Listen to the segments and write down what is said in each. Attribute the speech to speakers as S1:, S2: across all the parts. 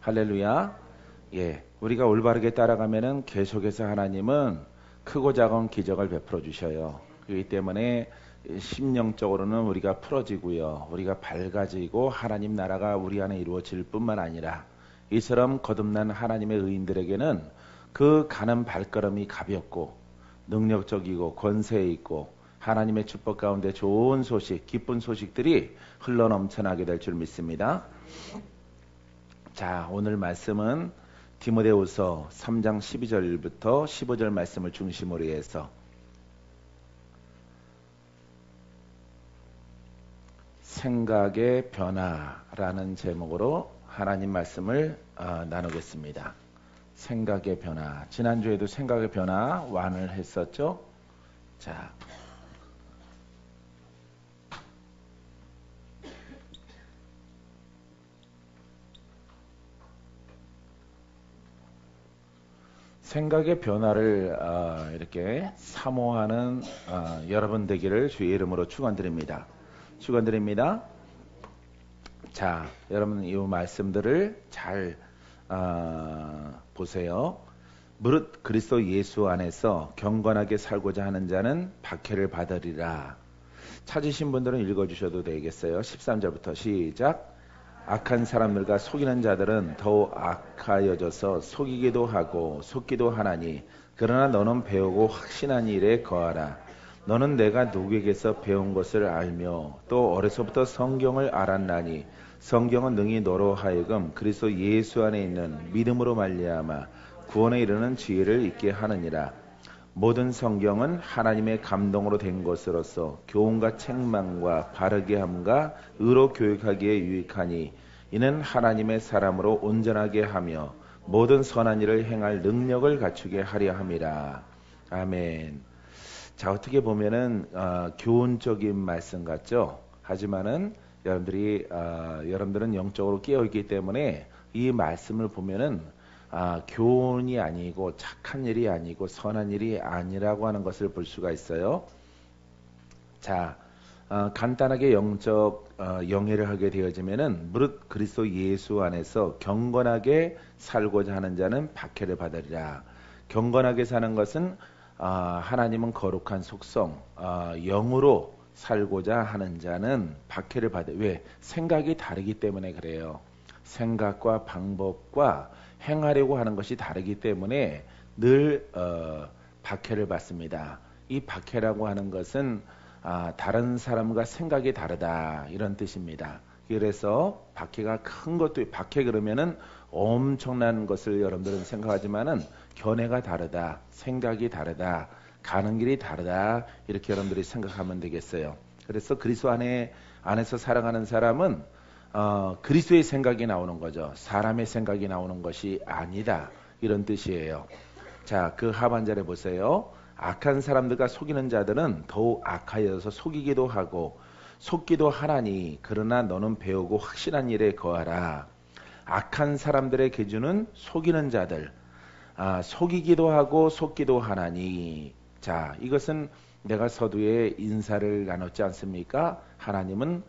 S1: 할렐루야. 예, 우리가 올바르게 따라가면은 계속해서 하나님은 크고 작은 기적을 베풀어 주셔요. 그렇기 때문에 심령적으로는 우리가 풀어지고요. 우리가 밝아지고 하나님 나라가 우리 안에 이루어질 뿐만 아니라 이처럼 거듭난 하나님의 의인들에게는 그 가는 발걸음이 가볍고 능력적이고 권세 있고 하나님의 축복 가운데 좋은 소식, 기쁜 소식들이 흘러넘쳐나게 될 줄 믿습니다. 자, 오늘 말씀은 디모데후서 3장 12절부터 15절 말씀을 중심으로 해서 생각의 변화라는 제목으로 하나님 말씀을 나누겠습니다. 생각의 변화. 지난주에도 생각의 변화 완을 했었죠. 자, 생각의 변화를 이렇게 사모하는 여러분 되기를 주의 이름으로 축원드립니다. 축원드립니다. 자, 여러분 이 말씀들을 잘 보세요. 무릇 그리스도 예수 안에서 경건하게 살고자 하는 자는 박해를 받으리라. 찾으신 분들은 읽어주셔도 되겠어요. 13절부터 시작. 악한 사람들과 속이는 자들은 더욱 악하여져서 속이기도 하고 속기도 하나니 그러나 너는 배우고 확신한 일에 거하라. 너는 내가 누구에게서 배운 것을 알며 또 어려서부터 성경을 알았나니 성경은 능히 너로 하여금 그리스도 예수 안에 있는 믿음으로 말미암아 구원에 이르는 지혜를 있게 하느니라. 모든 성경은 하나님의 감동으로 된 것으로서 교훈과 책망과 바르게 함과 의로 교육하기에 유익하니 이는 하나님의 사람으로 온전하게 하며 모든 선한 일을 행할 능력을 갖추게 하려 함이라. 아멘. 자, 어떻게 보면은 교훈적인 말씀 같죠. 하지만은 여러분들은 영적으로 깨어 있기 때문에 이 말씀을 보면은 교훈이 아니고 착한 일이 아니고 선한 일이 아니라고 하는 것을 볼 수가 있어요. 자, 간단하게 영적 영예를 하게 되어지면은 무릇 그리스도 예수 안에서 경건하게 살고자 하는 자는 박해를 받으리라. 경건하게 사는 것은 하나님은 거룩한 속성, 영으로 살고자 하는 자는 박해를 받을. 왜? 생각이 다르기 때문에 그래요. 생각과 방법과 행하려고 하는 것이 다르기 때문에 늘 박해를 받습니다. 이 박해라고 하는 것은 다른 사람과 생각이 다르다 이런 뜻입니다. 그래서 박해가 큰 것도 박해 그러면은 엄청난 것을 여러분들은 생각하지만은 견해가 다르다, 생각이 다르다, 가는 길이 다르다 이렇게 여러분들이 생각하면 되겠어요. 그래서 그리스도 안에서 살아가는 사람은 그리스도의 생각이 나오는 거죠. 사람의 생각이 나오는 것이 아니다. 이런 뜻이에요. 자, 그 하반절에 보세요. 악한 사람들과 속이는 자들은 더욱 악하여서 속이기도 하고 속기도 하나니 그러나 너는 배우고 확신한 일에 거하라. 악한 사람들의 기준은 속이는 자들. 속이기도 하고 속기도 하나니. 자, 이것은 내가 서두에 인사를 나눴지 않습니까? 하나님은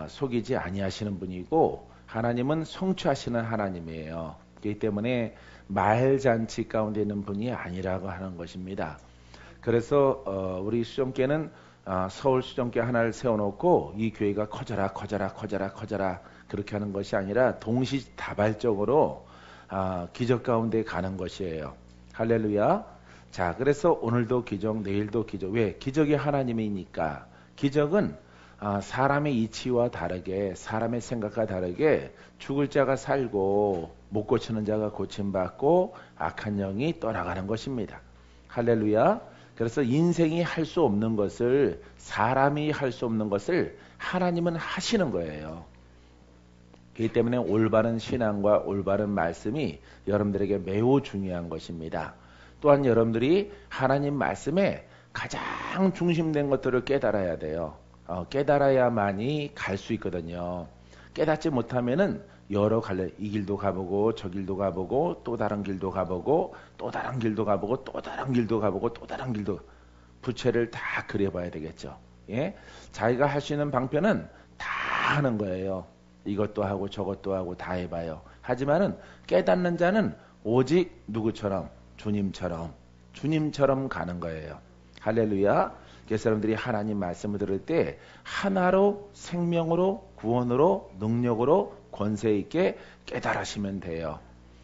S1: 속이지 아니하시는 분이고 하나님은 성취하시는 하나님이에요. 그렇기 때문에 말잔치 가운데 있는 분이 아니라고 하는 것입니다. 그래서 우리 수정교회는 서울 수정교회 하나를 세워놓고 이 교회가 커져라 그렇게 하는 것이 아니라 동시다발적으로 기적 가운데 가는 것이에요. 할렐루야. 자, 그래서 오늘도 기적, 내일도 기적. 왜? 기적이 하나님이니까. 기적은 사람의 이치와 다르게 사람의 생각과 다르게 죽을 자가 살고 못 고치는 자가 고침받고 악한 영이 떠나가는 것입니다. 할렐루야. 그래서 인생이 할 수 없는 것을 사람이 할 수 없는 것을 하나님은 하시는 거예요. 그렇기 때문에 올바른 신앙과 올바른 말씀이 여러분들에게 매우 중요한 것입니다. 또한 여러분들이 하나님 말씀에 가장 중심된 것들을 깨달아야 돼요. 깨달아야만이 갈 수 있거든요. 깨닫지 못하면은 여러 갈래 이 길도 가보고 저 길도 가보고 또 다른 길도 가보고 또 다른 길도 가보고 또 다른 길도 가보고 또 다른 길도 부채를 다 그려봐야 되겠죠. 예? 자기가 할 수 있는 방편은 다 하는 거예요. 이것도 하고 저것도 하고 다 해봐요. 하지만은 깨닫는 자는 오직 누구처럼? 주님처럼 가는 거예요. 할렐루야. 그래서 여러분들이 하나님 말씀을 들을 때 하나로 생명으로 구원으로 능력으로 권세 있게 깨달으시면 돼요.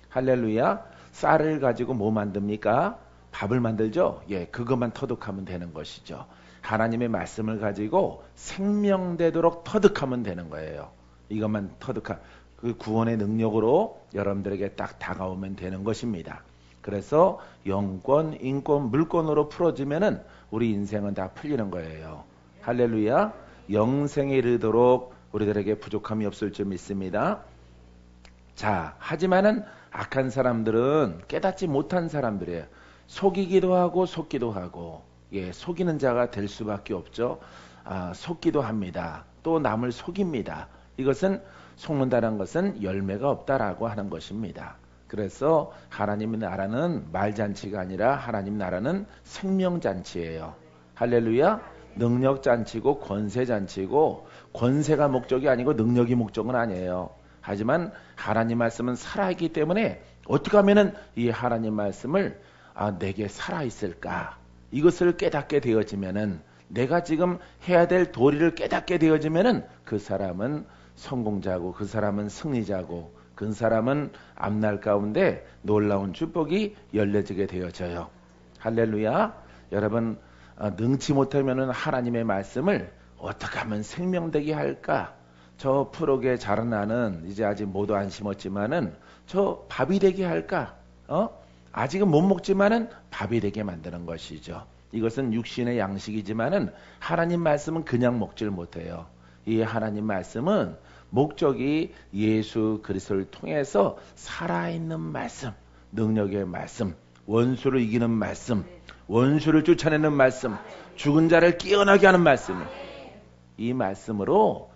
S1: 할렐루야. 쌀을 가지고 뭐 만듭니까? 밥을 만들죠. 예, 그것만 터득하면 되는 것이죠. 하나님의 말씀을 가지고 생명되도록 터득하면 되는 거예요. 이것만 그 구원의 능력으로 여러분들에게 딱 다가오면 되는 것입니다. 그래서 영권, 인권, 물권으로 풀어지면은 우리 인생은 다 풀리는 거예요. 할렐루야. 영생에 이르도록 우리들에게 부족함이 없을 줄 믿습니다. 자, 하지만은 악한 사람들은 깨닫지 못한 사람들이에요. 속이기도 하고 속기도 하고, 예, 속이는 자가 될 수밖에 없죠. 속기도 합니다. 또 남을 속입니다. 이것은 속는다는 것은 열매가 없다라고 하는 것입니다. 그래서 하나님의 나라는 말잔치가 아니라 하나님 나라는 생명잔치예요. 할렐루야. 능력잔치고 권세잔치고, 권세가 목적이 아니고 능력이 목적은 아니에요. 하지만 하나님 말씀은 살아있기 때문에 어떻게 하면은 이 하나님 말씀을 내게 살아있을까? 이것을 깨닫게 되어지면은, 내가 지금 해야 될 도리를 깨닫게 되어지면은 그 사람은 성공자고, 그 사람은 승리자고, 그 사람은 앞날 가운데 놀라운 축복이 열려지게 되어져요. 할렐루야. 여러분, 능치 못하면은 하나님의 말씀을 어떻게 하면 생명되게 할까? 저 푸르게 자라나는, 이제 아직 모두 안 심었지만은 저 밥이 되게 할까? 아직은 못 먹지만은 밥이 되게 만드는 것이죠. 이것은 육신의 양식이지만은 하나님 말씀은 그냥 먹질 못해요. 이 하나님 말씀은 목적이 예수 그리스도를 통해서 살아있는 말씀, 능력의 말씀, 원수를 이기는 말씀, 원수를 쫓아내는 말씀, 죽은 자를 깨어나게 하는 말씀. 이 말씀으로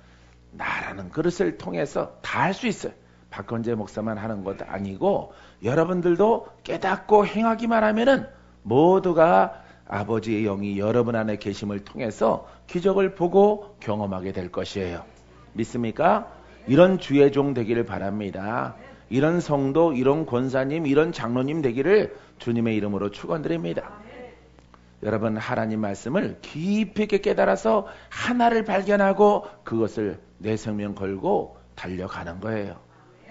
S1: 나라는 그릇을 통해서 다 할 수 있어요. 박헌재 목사만 하는 것 아니고 여러분들도 깨닫고 행하기만 하면은 모두가 아버지의 영이 여러분 안에 계심을 통해서 기적을 보고 경험하게 될 것이에요. 믿습니까? 이런 주의 종 되기를 바랍니다. 이런 성도, 이런 권사님, 이런 장로님 되기를 주님의 이름으로 축원드립니다. 여러분, 하나님 말씀을 깊이 있게 깨달아서 하나를 발견하고 그것을 내 생명 걸고 달려가는 거예요.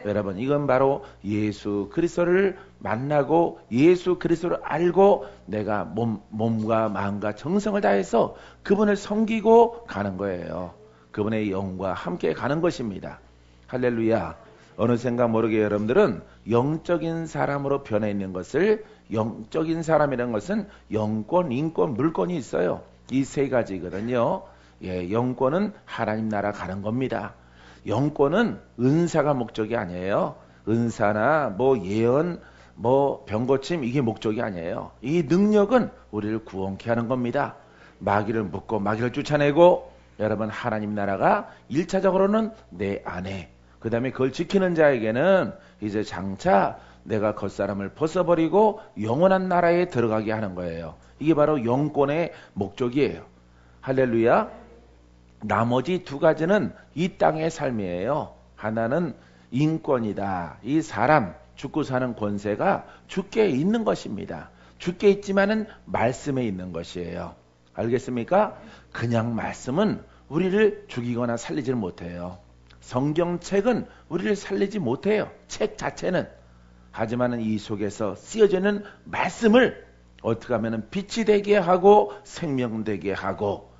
S1: 여러분, 이건 바로 예수 그리스도를 만나고 예수 그리스도를 알고 내가 몸과 마음과 정성을 다해서 그분을 섬기고 가는 거예요. 그분의 영과 함께 가는 것입니다. 할렐루야. 어느샌가 모르게 여러분들은 영적인 사람으로 변해 있는 것을, 영적인 사람이라는 것은 영권, 인권, 물권이 있어요. 이 세 가지거든요. 예, 영권은 하나님 나라 가는 겁니다. 영권은 은사가 목적이 아니에요. 은사나 뭐 예언, 뭐 병고침, 이게 목적이 아니에요. 이 능력은 우리를 구원케 하는 겁니다. 마귀를 묶고 마귀를 쫓아내고, 여러분, 하나님 나라가 1차적으로는 내 안에, 그 다음에 그걸 지키는 자에게는 이제 장차 내가 겉사람을 벗어버리고 영원한 나라에 들어가게 하는 거예요. 이게 바로 영권의 목적이에요. 할렐루야. 나머지 두 가지는 이 땅의 삶이에요. 하나는 인권이다. 이 사람 죽고 사는 권세가 주께 있는 것입니다. 주께 있지만은 말씀에 있는 것이에요. 알겠습니까? 그냥 말씀은 우리를 죽이거나 살리지는 못해요. 성경책은 우리를 살리지 못해요. 책 자체는. 하지만 이 속에서 쓰여지는 말씀을 어떻게 하면 빛이 되게 하고 생명되게 하고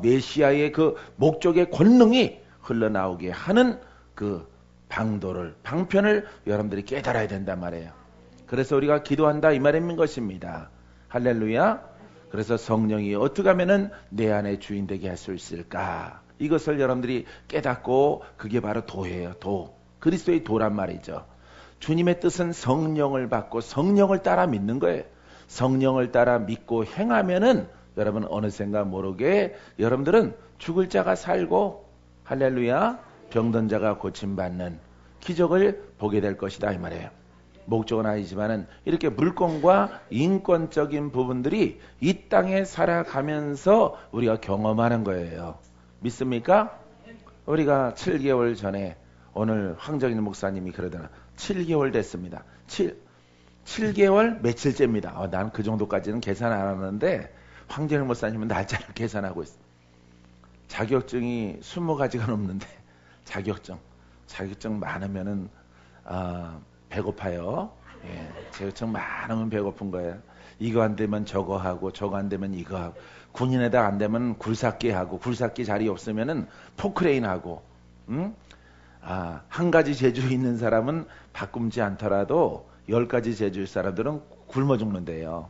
S1: 메시아의 그 목적의 권능이 흘러나오게 하는 그 방편을 여러분들이 깨달아야 된단 말이에요. 그래서 우리가 기도한다 이 말인 것입니다. 할렐루야. 그래서 성령이 어떻게 하면은 내 안에 주인 되게 할 수 있을까? 이것을 여러분들이 깨닫고, 그게 바로 도예요. 도. 그리스도의 도란 말이죠. 주님의 뜻은 성령을 받고 성령을 따라 믿는 거예요. 성령을 따라 믿고 행하면은 여러분 어느샌가 모르게 여러분들은 죽을 자가 살고, 할렐루야, 병든 자가 고침받는 기적을 보게 될 것이다 이 말이에요. 목적은 아니지만은 이렇게 물권과 인권적인 부분들이 이 땅에 살아가면서 우리가 경험하는 거예요. 믿습니까? 우리가 7개월 전에 오늘 황정일 목사님이 그러더라. 7개월 됐습니다. 7개월 며칠째입니다. 난 그 정도까지는 계산 안 하는데 황재일 목사님은 날짜를 계산하고 있어. 자격증이 20가지가 넘는데 자격증 많으면은 배고파요. 예, 자격증 많으면 배고픈 거예요. 이거 안 되면 저거 하고 저거 안 되면 이거 하고 군인에다 안 되면 굴삭기 하고 굴삭기 자리 없으면은 포크레인 하고 한 가지 재주 있는 사람은 바꿈지 않더라도 10가지 재주의 사람들은 굶어 죽는데요.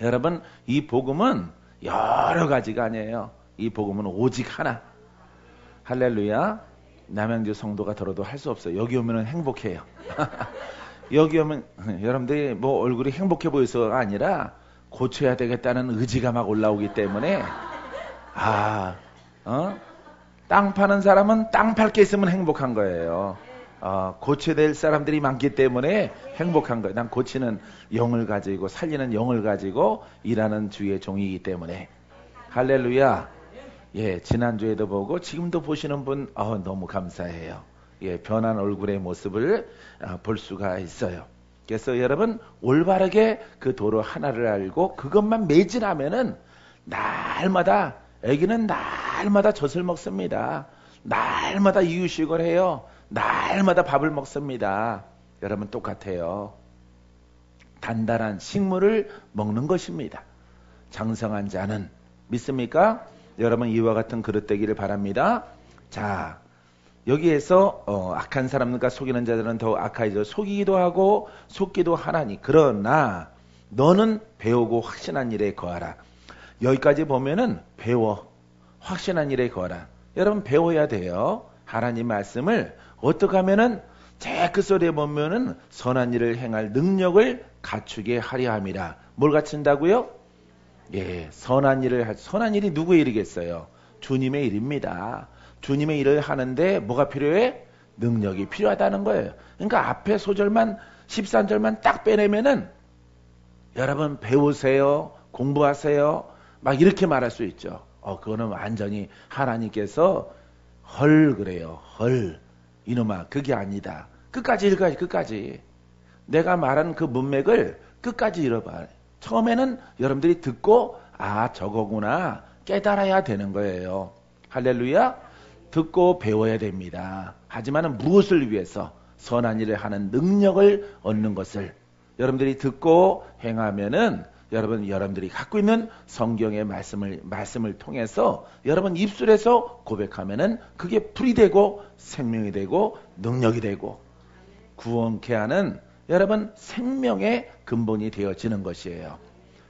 S1: 여러분, 이 복음은 여러 가지가 아니에요. 이 복음은 오직 하나. 할렐루야. 남양주 성도가 들어도 할 수 없어요. 여기 오면은 행복해요. 여기 오면 여러분들이 뭐 얼굴이 행복해 보여서가 아니라 고쳐야 되겠다는 의지가 막 올라오기 때문에 땅 파는 사람은 땅 팔 게 있으면 행복한 거예요. 고쳐야 될 사람들이 많기 때문에 행복한 거예요. 난 고치는 영을 가지고 살리는 영을 가지고 일하는 주의 종이기 때문에. 할렐루야. 예, 지난주에도 보고 지금도 보시는 분 너무 감사해요. 예, 변한 얼굴의 모습을 볼 수가 있어요. 그래서 여러분 올바르게 그 도로 하나를 알고 그것만 매진하면은 날마다 애기는 날마다 젖을 먹습니다. 날마다 이유식을 해요. 날마다 밥을 먹습니다. 여러분 똑같아요. 단단한 식물을 먹는 것입니다. 장성한 자는 믿습니까? 여러분 이와 같은 그릇 되기를 바랍니다. 자, 여기에서 악한 사람들과 속이는 자들은 더욱 악하이죠. 속이기도 하고 속기도 하나니 그러나 너는 배우고 확신한 일에 거하라. 여기까지 보면은 배워 확신한 일에 거하라. 여러분 배워야 돼요. 하나님 말씀을 어떻게 하면은 제 그 소리에 보면은 선한 일을 행할 능력을 갖추게 하려 함이라. 뭘 갖춘다고요? 예, 선한 일이 누구의 일이겠어요? 주님의 일입니다. 주님의 일을 하는데 뭐가 필요해? 능력이 필요하다는 거예요. 그러니까 앞에 소절만 13절만 딱 빼내면은 여러분 배우세요, 공부하세요, 막 이렇게 말할 수 있죠. 그거는 완전히 하나님께서 그래요. 이놈아 그게 아니다. 끝까지 읽어야지. 끝까지 내가 말한 그 문맥을 끝까지 읽어봐. 처음에는 여러분들이 듣고 저거구나 깨달아야 되는 거예요. 할렐루야. 듣고 배워야 됩니다. 하지만 무엇을 위해서? 선한 일을 하는 능력을 얻는 것을 여러분들이 듣고 행하면은 여러분들이 갖고 있는 성경의 말씀을 통해서 여러분 입술에서 고백하면은 그게 불이 되고 생명이 되고 능력이 되고 구원케 하는 여러분 생명의 근본이 되어지는 것이에요.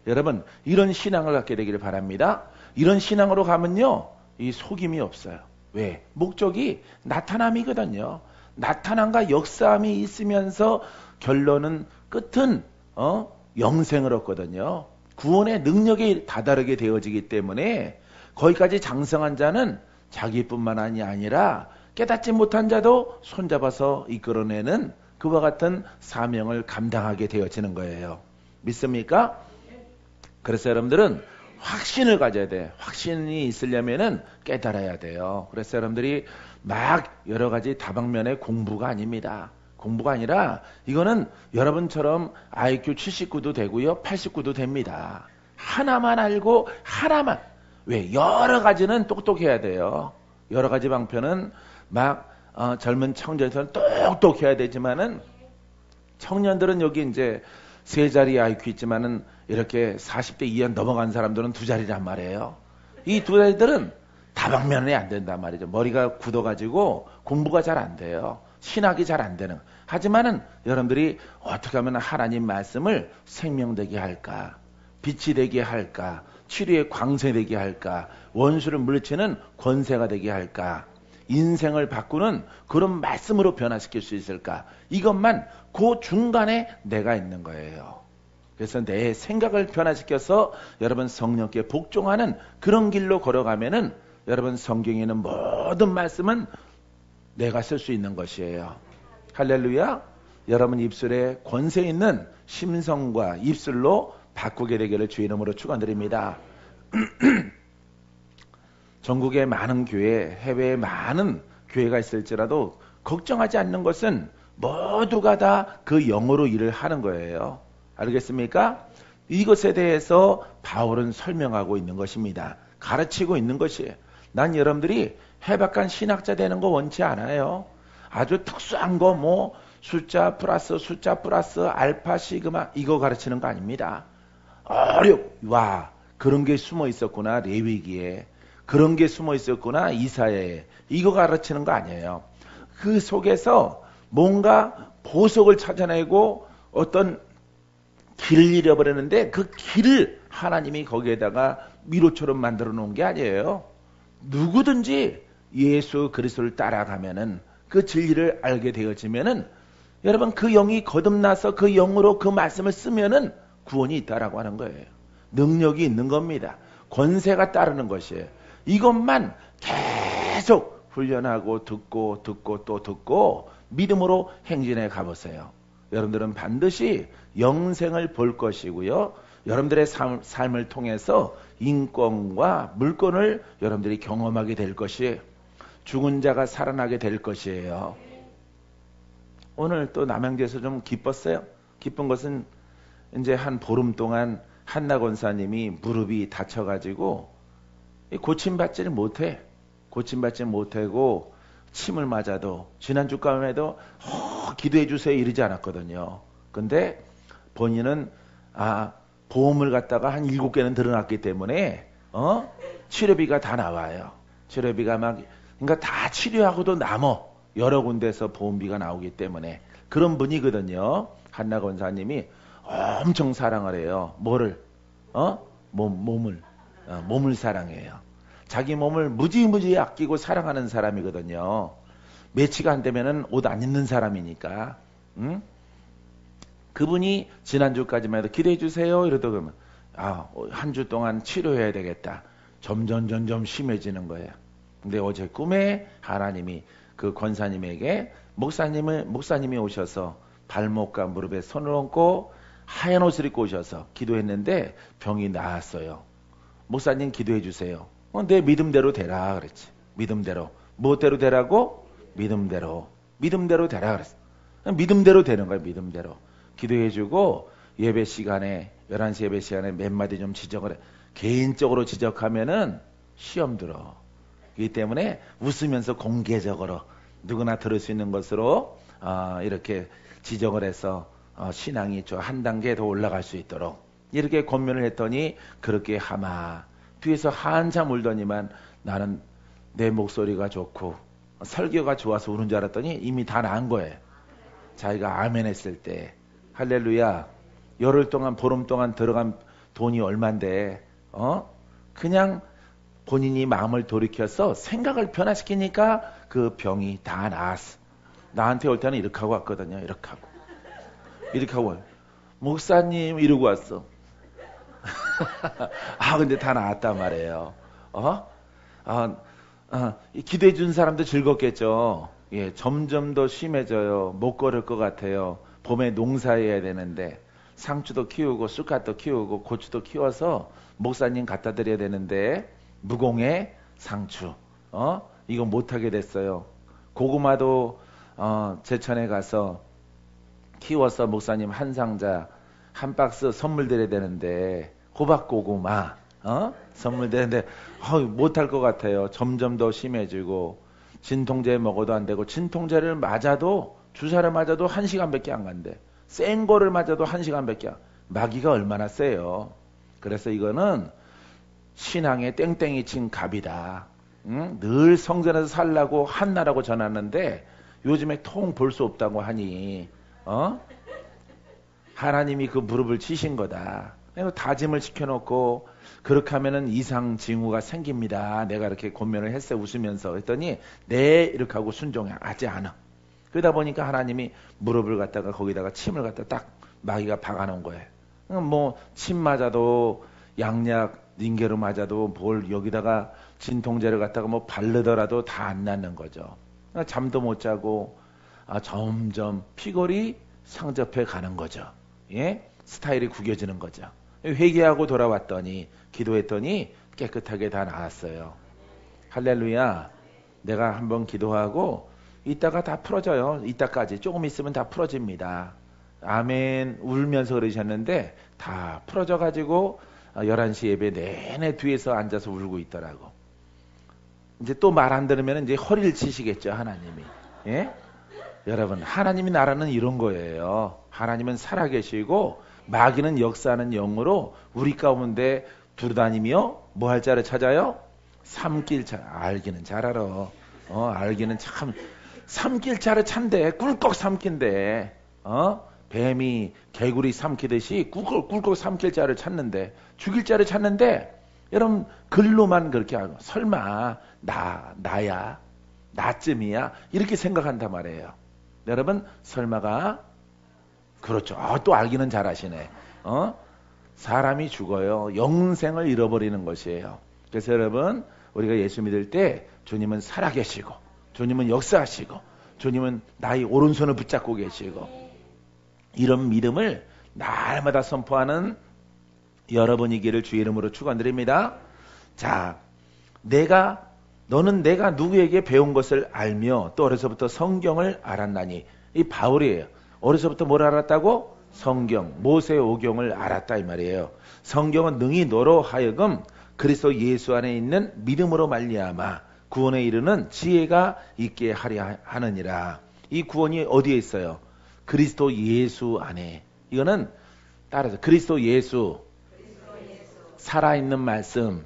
S1: 여러분 이런 신앙을 갖게 되기를 바랍니다. 이런 신앙으로 가면요 이 속임이 없어요. 왜? 목적이 나타남이거든요. 나타남과 역사함이 있으면서 결론은 끝은 영생을 얻거든요. 구원의 능력이 다다르게 되어지기 때문에 거기까지 장성한 자는 자기뿐만 아니라 깨닫지 못한 자도 손잡아서 이끌어내는 그와 같은 사명을 감당하게 되어지는 거예요. 믿습니까? 그래서 여러분들은 확신을 가져야 돼. 확신이 있으려면은 깨달아야 돼요. 그래서 여러분들이 막 여러 가지 다방면의 공부가 아닙니다. 공부가 아니라 이거는 여러분처럼 IQ 79도 되고요. 89도 됩니다. 하나만 알고 하나만. 왜? 여러 가지는 똑똑해야 돼요. 여러 가지 방편은 막 젊은 청년들은 똑똑해야 되지만은 청년들은 여기 이제 3자리 IQ 있지만은 이렇게 40대 이하 넘어간 사람들은 2자리란 말이에요. 이 2자리들은 다방면이 안 된단 말이죠. 머리가 굳어가지고 공부가 잘 안 돼요. 신학이 잘 안 되는. 하지만은 여러분들이 어떻게 하면 하나님 말씀을 생명되게 할까? 빛이 되게 할까? 치료의 광선이 되게 할까? 원수를 물리치는 권세가 되게 할까? 인생을 바꾸는 그런 말씀으로 변화시킬 수 있을까? 이것만 그 중간에 내가 있는 거예요. 그래서 내 생각을 변화시켜서 여러분 성령께 복종하는 그런 길로 걸어가면은 여러분 성경에 있는 모든 말씀은 내가 쓸 수 있는 것이에요. 할렐루야. 여러분 입술에 권세 있는 심성과 입술로 바꾸게 되기를 주의 이름으로 축원드립니다. 전국에 많은 교회, 해외에 많은 교회가 있을지라도 걱정하지 않는 것은 모두가 다 그 영으로 일을 하는 거예요. 알겠습니까? 이것에 대해서 바울은 설명하고 있는 것입니다. 가르치고 있는 것이에요. 난 여러분들이 해박한 신학자 되는 거 원치 않아요. 아주 특수한 거 뭐 숫자 플러스 알파 시그마 이거 가르치는 거 아닙니다. 와 그런 게 숨어 있었구나 레위기에, 그런 게 숨어 있었구나 이사야에, 이거 가르치는 거 아니에요. 그 속에서 뭔가 보석을 찾아내고 어떤 길을 잃어버렸는데 그 길을 하나님이 거기에다가 미로처럼 만들어 놓은 게 아니에요. 누구든지 예수 그리스도를 따라가면은 그 진리를 알게 되어지면은 여러분 그 영이 거듭나서 그 영으로 그 말씀을 쓰면은 구원이 있다라고 하는 거예요. 능력이 있는 겁니다. 권세가 따르는 것이에요. 이것만 계속 훈련하고 듣고 또 듣고 믿음으로 행진해 가보세요. 여러분들은 반드시 영생을 볼 것이고요. 여러분들의 삶을 통해서 인권과 물권을 여러분들이 경험하게 될 것이에요. 죽은 자가 살아나게 될 것이에요. 오늘 또 남양주에서 좀 기뻤어요. 기쁜 것은 이제 한 보름 동안 한나 권사님이 무릎이 다쳐가지고 고침받지를 못해. 고침받지 못하고 침을 맞아도 지난주 밤에도 기도해 주세요 이러지 않았거든요. 근데 본인은 보험을 갖다가 한 7개는 들어놨기 때문에 치료비가 다 나와요. 치료비가 그러니까 다 치료하고도 남어. 여러 군데서 보험비가 나오기 때문에 그런 분이거든요. 한나 권사님이 엄청 사랑을 해요. 뭐를? 몸을 사랑해요. 자기 몸을 무지무지 아끼고 사랑하는 사람이거든요. 매치가 안 되면은 옷 안 입는 사람이니까. 응? 그분이 지난주까지만 해도 기도해 주세요 이러다 그러면 한 주 동안 치료해야 되겠다. 점점 심해지는 거예요. 근데 어제 꿈에 하나님이 그 권사님에게 목사님이 오셔서 발목과 무릎에 손을 얹고 하얀 옷을 입고 오셔서 기도했는데 병이 나았어요. 목사님 기도해 주세요. 내 믿음대로 되라 그랬지. 믿음대로. 무엇대로 되라고? 믿음대로 되라 그랬어. 믿음대로 되는 거야. 믿음대로. 기도해 주고 예배 시간에 11시 예배 시간에 몇 마디 좀 지적을 해. 개인적으로 지적하면은 시험 들어. 그렇기 때문에 웃으면서 공개적으로 누구나 들을 수 있는 것으로 이렇게 지적을 해서 신앙이 좀 한 단계 더 올라갈 수 있도록 이렇게 권면을 했더니 그렇게 뒤에서 한참 울더니만 나는 내 목소리가 좋고 설교가 좋아서 우는 줄 알았더니 이미 다 나은 거예요. 자기가 아멘 했을 때. 할렐루야. 열흘 동안 보름 동안 들어간 돈이 얼만데 그냥 본인이 마음을 돌이켜서 생각을 변화시키니까 그 병이 다 나았어. 나한테 올 때는 이렇게 하고 왔거든요. 이렇게 하고 목사님 이러고 왔어. 근데 다 나았단 말이에요. 기도해 준 사람도 즐겁겠죠. 예, 점점 더 심해져요. 못 걸을 것 같아요. 봄에 농사해야 되는데 상추도 키우고 쑥갓도 키우고 고추도 키워서 목사님 갖다 드려야 되는데 무공의 상추 이거 못하게 됐어요. 고구마도 제천에 가서 키워서 목사님 한 상자 한 박스 선물 드려야 되는데 호박고구마 선물 드리는데 못할 것 같아요. 점점 더 심해지고 진통제 먹어도 안 되고 진통제를 맞아도 주사를 맞아도 1시간밖에 안 간대. 센 거를 맞아도 1시간밖에 마귀가 얼마나 세요. 그래서 이거는 신앙의 땡땡이 친 갑이다. 응? 늘 성전에서 살라고 한나라고 전하는데 요즘에 통 볼 수 없다고 하니 하나님이 그 무릎을 치신 거다. 다짐을 시켜놓고 그렇게 하면은 이상 징후가 생깁니다. 내가 이렇게 권면을 했어요. 웃으면서 했더니 네 이렇게 하고 순종하지 않아. 그러다 보니까 하나님이 무릎을 갖다가 거기다가 침을 갖다 딱 마귀가 박아놓은 거예요. 뭐 침 맞아도 양약 닌게로 맞아도 뭘 여기다가 진통제를 갖다가 뭐 바르더라도 다 안 낫는 거죠. 잠도 못 자고 점점 피골이 상접해 가는 거죠. 예? 스타일이 구겨지는 거죠. 회개하고 돌아왔더니 기도했더니 깨끗하게 다 나았어요. 할렐루야. 내가 한번 기도하고 이따가 다 풀어져요. 이따까지 조금 있으면 다 풀어집니다. 아멘 울면서 그러셨는데 다 풀어져 가지고 11시 예배 내내 뒤에서 앉아서 울고 있더라고. 이제 또 말 안 들으면 이제 허리를 치시겠죠, 하나님이. 예? 여러분, 하나님이 나라는 이런 거예요. 하나님은 살아계시고 마귀는 역사하는 영으로 우리 가운데 두루다니며 뭐 할 자를 찾아요? 삼킬 자. 알기는 잘 알아. 알기는 참 삼킬 자를 찬대. 꿀꺽 삼킨대. 뱀이 개구리 삼키듯이 꿀꺽 삼킬 자를 찾는데, 죽일 자를 찾는데, 여러분 글로만 그렇게 하고 설마 나야 나쯤이야 이렇게 생각한단 말이에요. 여러분 설마가 그렇죠. 또 알기는 잘하시네. 사람이 죽어요. 영생을 잃어버리는 것이에요. 그래서 여러분 우리가 예수 믿을 때 주님은 살아계시고 주님은 역사하시고 주님은 나의 오른손을 붙잡고 계시고 이런 믿음을 날마다 선포하는 여러분이기를 주의 이름으로 축원드립니다. 자, 너는 내가 누구에게 배운 것을 알며 또 어려서부터 성경을 알았나니. 이 바울이에요. 어려서부터 뭘 알았다고? 성경, 모세 오경을 알았다 이 말이에요. 성경은 능히 너로 하여금 그리스도 예수 안에 있는 믿음으로 말미암아 구원에 이르는 지혜가 있게 하려 하느니라. 이 구원이 어디에 있어요? 그리스도 예수 안에. 이거는 따라서 그리스도 예수, 살아있는 말씀,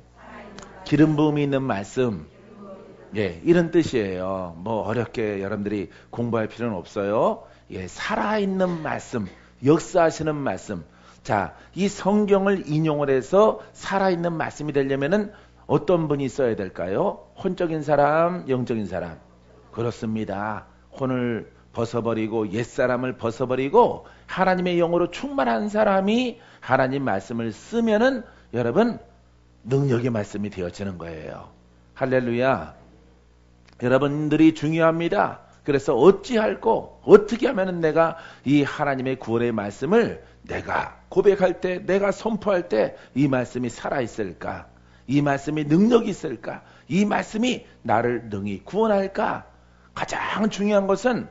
S1: 기름 부음이 있는 말씀, 예, 이런 뜻이에요. 뭐 어렵게 여러분들이 공부할 필요는 없어요. 예, 살아있는 말씀, 역사하시는 말씀. 자, 이 성경을 인용을 해서 살아있는 말씀이 되려면은 어떤 분이 있어야 될까요? 혼적인 사람, 영적인 사람. 그렇습니다. 혼을 벗어버리고 옛사람을 벗어버리고 하나님의 영으로 충만한 사람이 하나님 말씀을 쓰면은 여러분 능력의 말씀이 되어지는 거예요. 할렐루야. 여러분들이 중요합니다. 그래서 어찌할꼬 어떻게 하면 내가 이 하나님의 구원의 말씀을 내가 고백할 때 내가 선포할 때 이 말씀이 살아있을까? 이 말씀이 능력이 있을까? 이 말씀이 나를 능히 구원할까? 가장 중요한 것은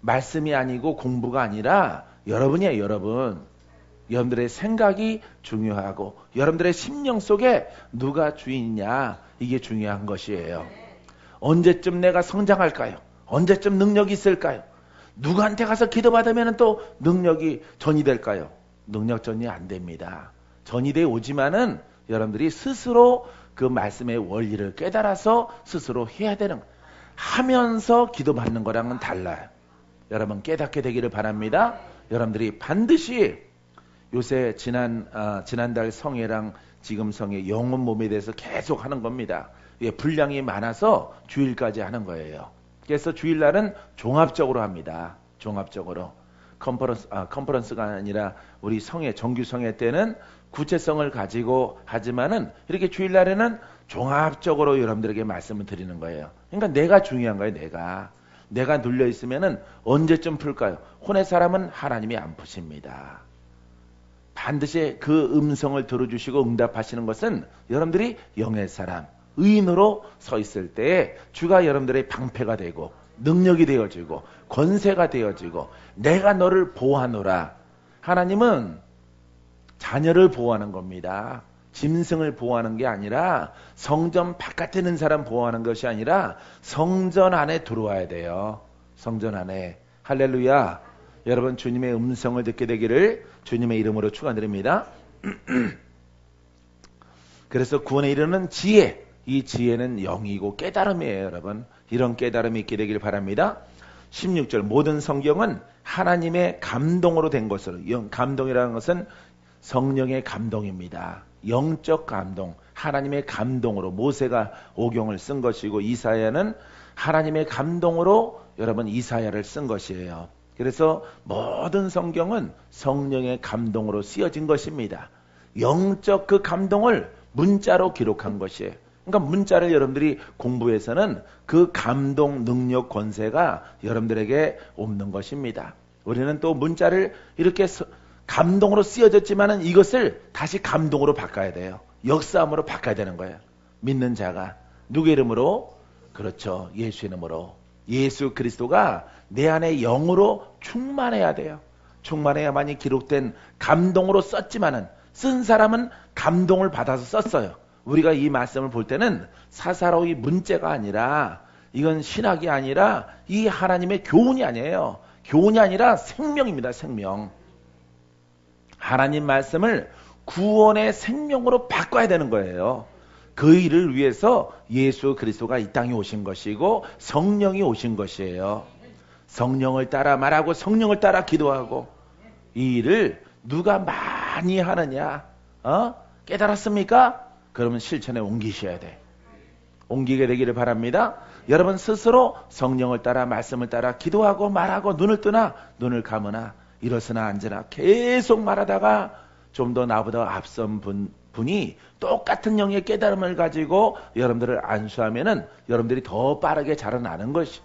S1: 말씀이 아니고 공부가 아니라 여러분이에요. 여러분들의 생각이 중요하고 여러분들의 심령 속에 누가 주인이냐 이게 중요한 것이에요. 언제쯤 내가 성장할까요? 언제쯤 능력이 있을까요? 누구한테 가서 기도받으면 또 능력이 전이될까요? 능력 전이 안 됩니다. 전이돼 오지만은 여러분들이 스스로 그 말씀의 원리를 깨달아서 스스로 해야 되는 거예요. 하면서 기도받는 거랑은 달라요. 여러분 깨닫게 되기를 바랍니다. 여러분들이 반드시 요새 지난달 성회랑 지금 성회 영혼 몸에 대해서 계속 하는 겁니다. 예, 분량이 많아서 주일까지 하는 거예요. 그래서 주일날은 종합적으로 합니다. 종합적으로. 컨퍼런스가 아니라 우리 성회, 정규 성회 때는 구체성을 가지고 하지만은 이렇게 주일날에는 종합적으로 여러분들에게 말씀을 드리는 거예요. 그러니까 내가 중요한 거예요. 내가 눌려 있으면은 언제쯤 풀까요? 혼의 사람은 하나님이 안 푸십니다. 반드시 그 음성을 들어주시고 응답하시는 것은 여러분들이 영의 사람, 의인으로 서 있을 때 주가 여러분들의 방패가 되고 능력이 되어지고 권세가 되어지고 내가 너를 보호하노라. 하나님은 자녀를 보호하는 겁니다. 짐승을 보호하는 게 아니라 성전 바깥에 있는 사람 보호하는 것이 아니라 성전 안에 들어와야 돼요. 성전 안에. 할렐루야. 여러분 주님의 음성을 듣게 되기를 주님의 이름으로 축원드립니다. 그래서 구원에 이르는 지혜, 이 지혜는 영이고 깨달음이에요. 여러분 이런 깨달음이 있게 되기를 바랍니다. 16절 모든 성경은 하나님의 감동으로 된 것으로. 감동이라는 것은 성령의 감동입니다. 영적 감동, 하나님의 감동으로 모세가 오경을 쓴 것이고 이사야는 하나님의 감동으로 여러분 이사야를 쓴 것이에요. 그래서 모든 성경은 성령의 감동으로 쓰여진 것입니다. 영적 그 감동을 문자로 기록한 것이에요. 그러니까 문자를 여러분들이 공부해서는 그 감동, 능력, 권세가 여러분들에게 없는 것입니다. 우리는 또 문자를 이렇게 감동으로 쓰여졌지만은 이것을 다시 감동으로 바꿔야 돼요. 역사함으로 바꿔야 되는 거예요. 믿는 자가 누구 이름으로? 그렇죠. 예수 이름으로. 예수 그리스도가 내 안에 영으로 충만해야 돼요. 충만해야만이 기록된 감동으로 썼지만은 쓴 사람은 감동을 받아서 썼어요. 우리가 이 말씀을 볼 때는 사사로이 문자가 아니라 이건 신학이 아니라 이 하나님의 교훈이 아니에요. 교훈이 아니라 생명입니다. 생명. 하나님 말씀을 구원의 생명으로 바꿔야 되는 거예요. 그 일을 위해서 예수 그리스도가 이 땅에 오신 것이고 성령이 오신 것이에요. 성령을 따라 말하고 성령을 따라 기도하고 이 일을 누가 많이 하느냐? 깨달았습니까? 그러면 실천에 옮기셔야 돼. 옮기게 되기를 바랍니다. 여러분 스스로 성령을 따라 말씀을 따라 기도하고 말하고 눈을 뜨나 눈을 감으나 일어서나 앉으나 계속 말하다가 좀 더 나보다 앞선 분이 똑같은 영의 깨달음을 가지고 여러분들을 안수하면은 여러분들이 더 빠르게 자라나는 것이.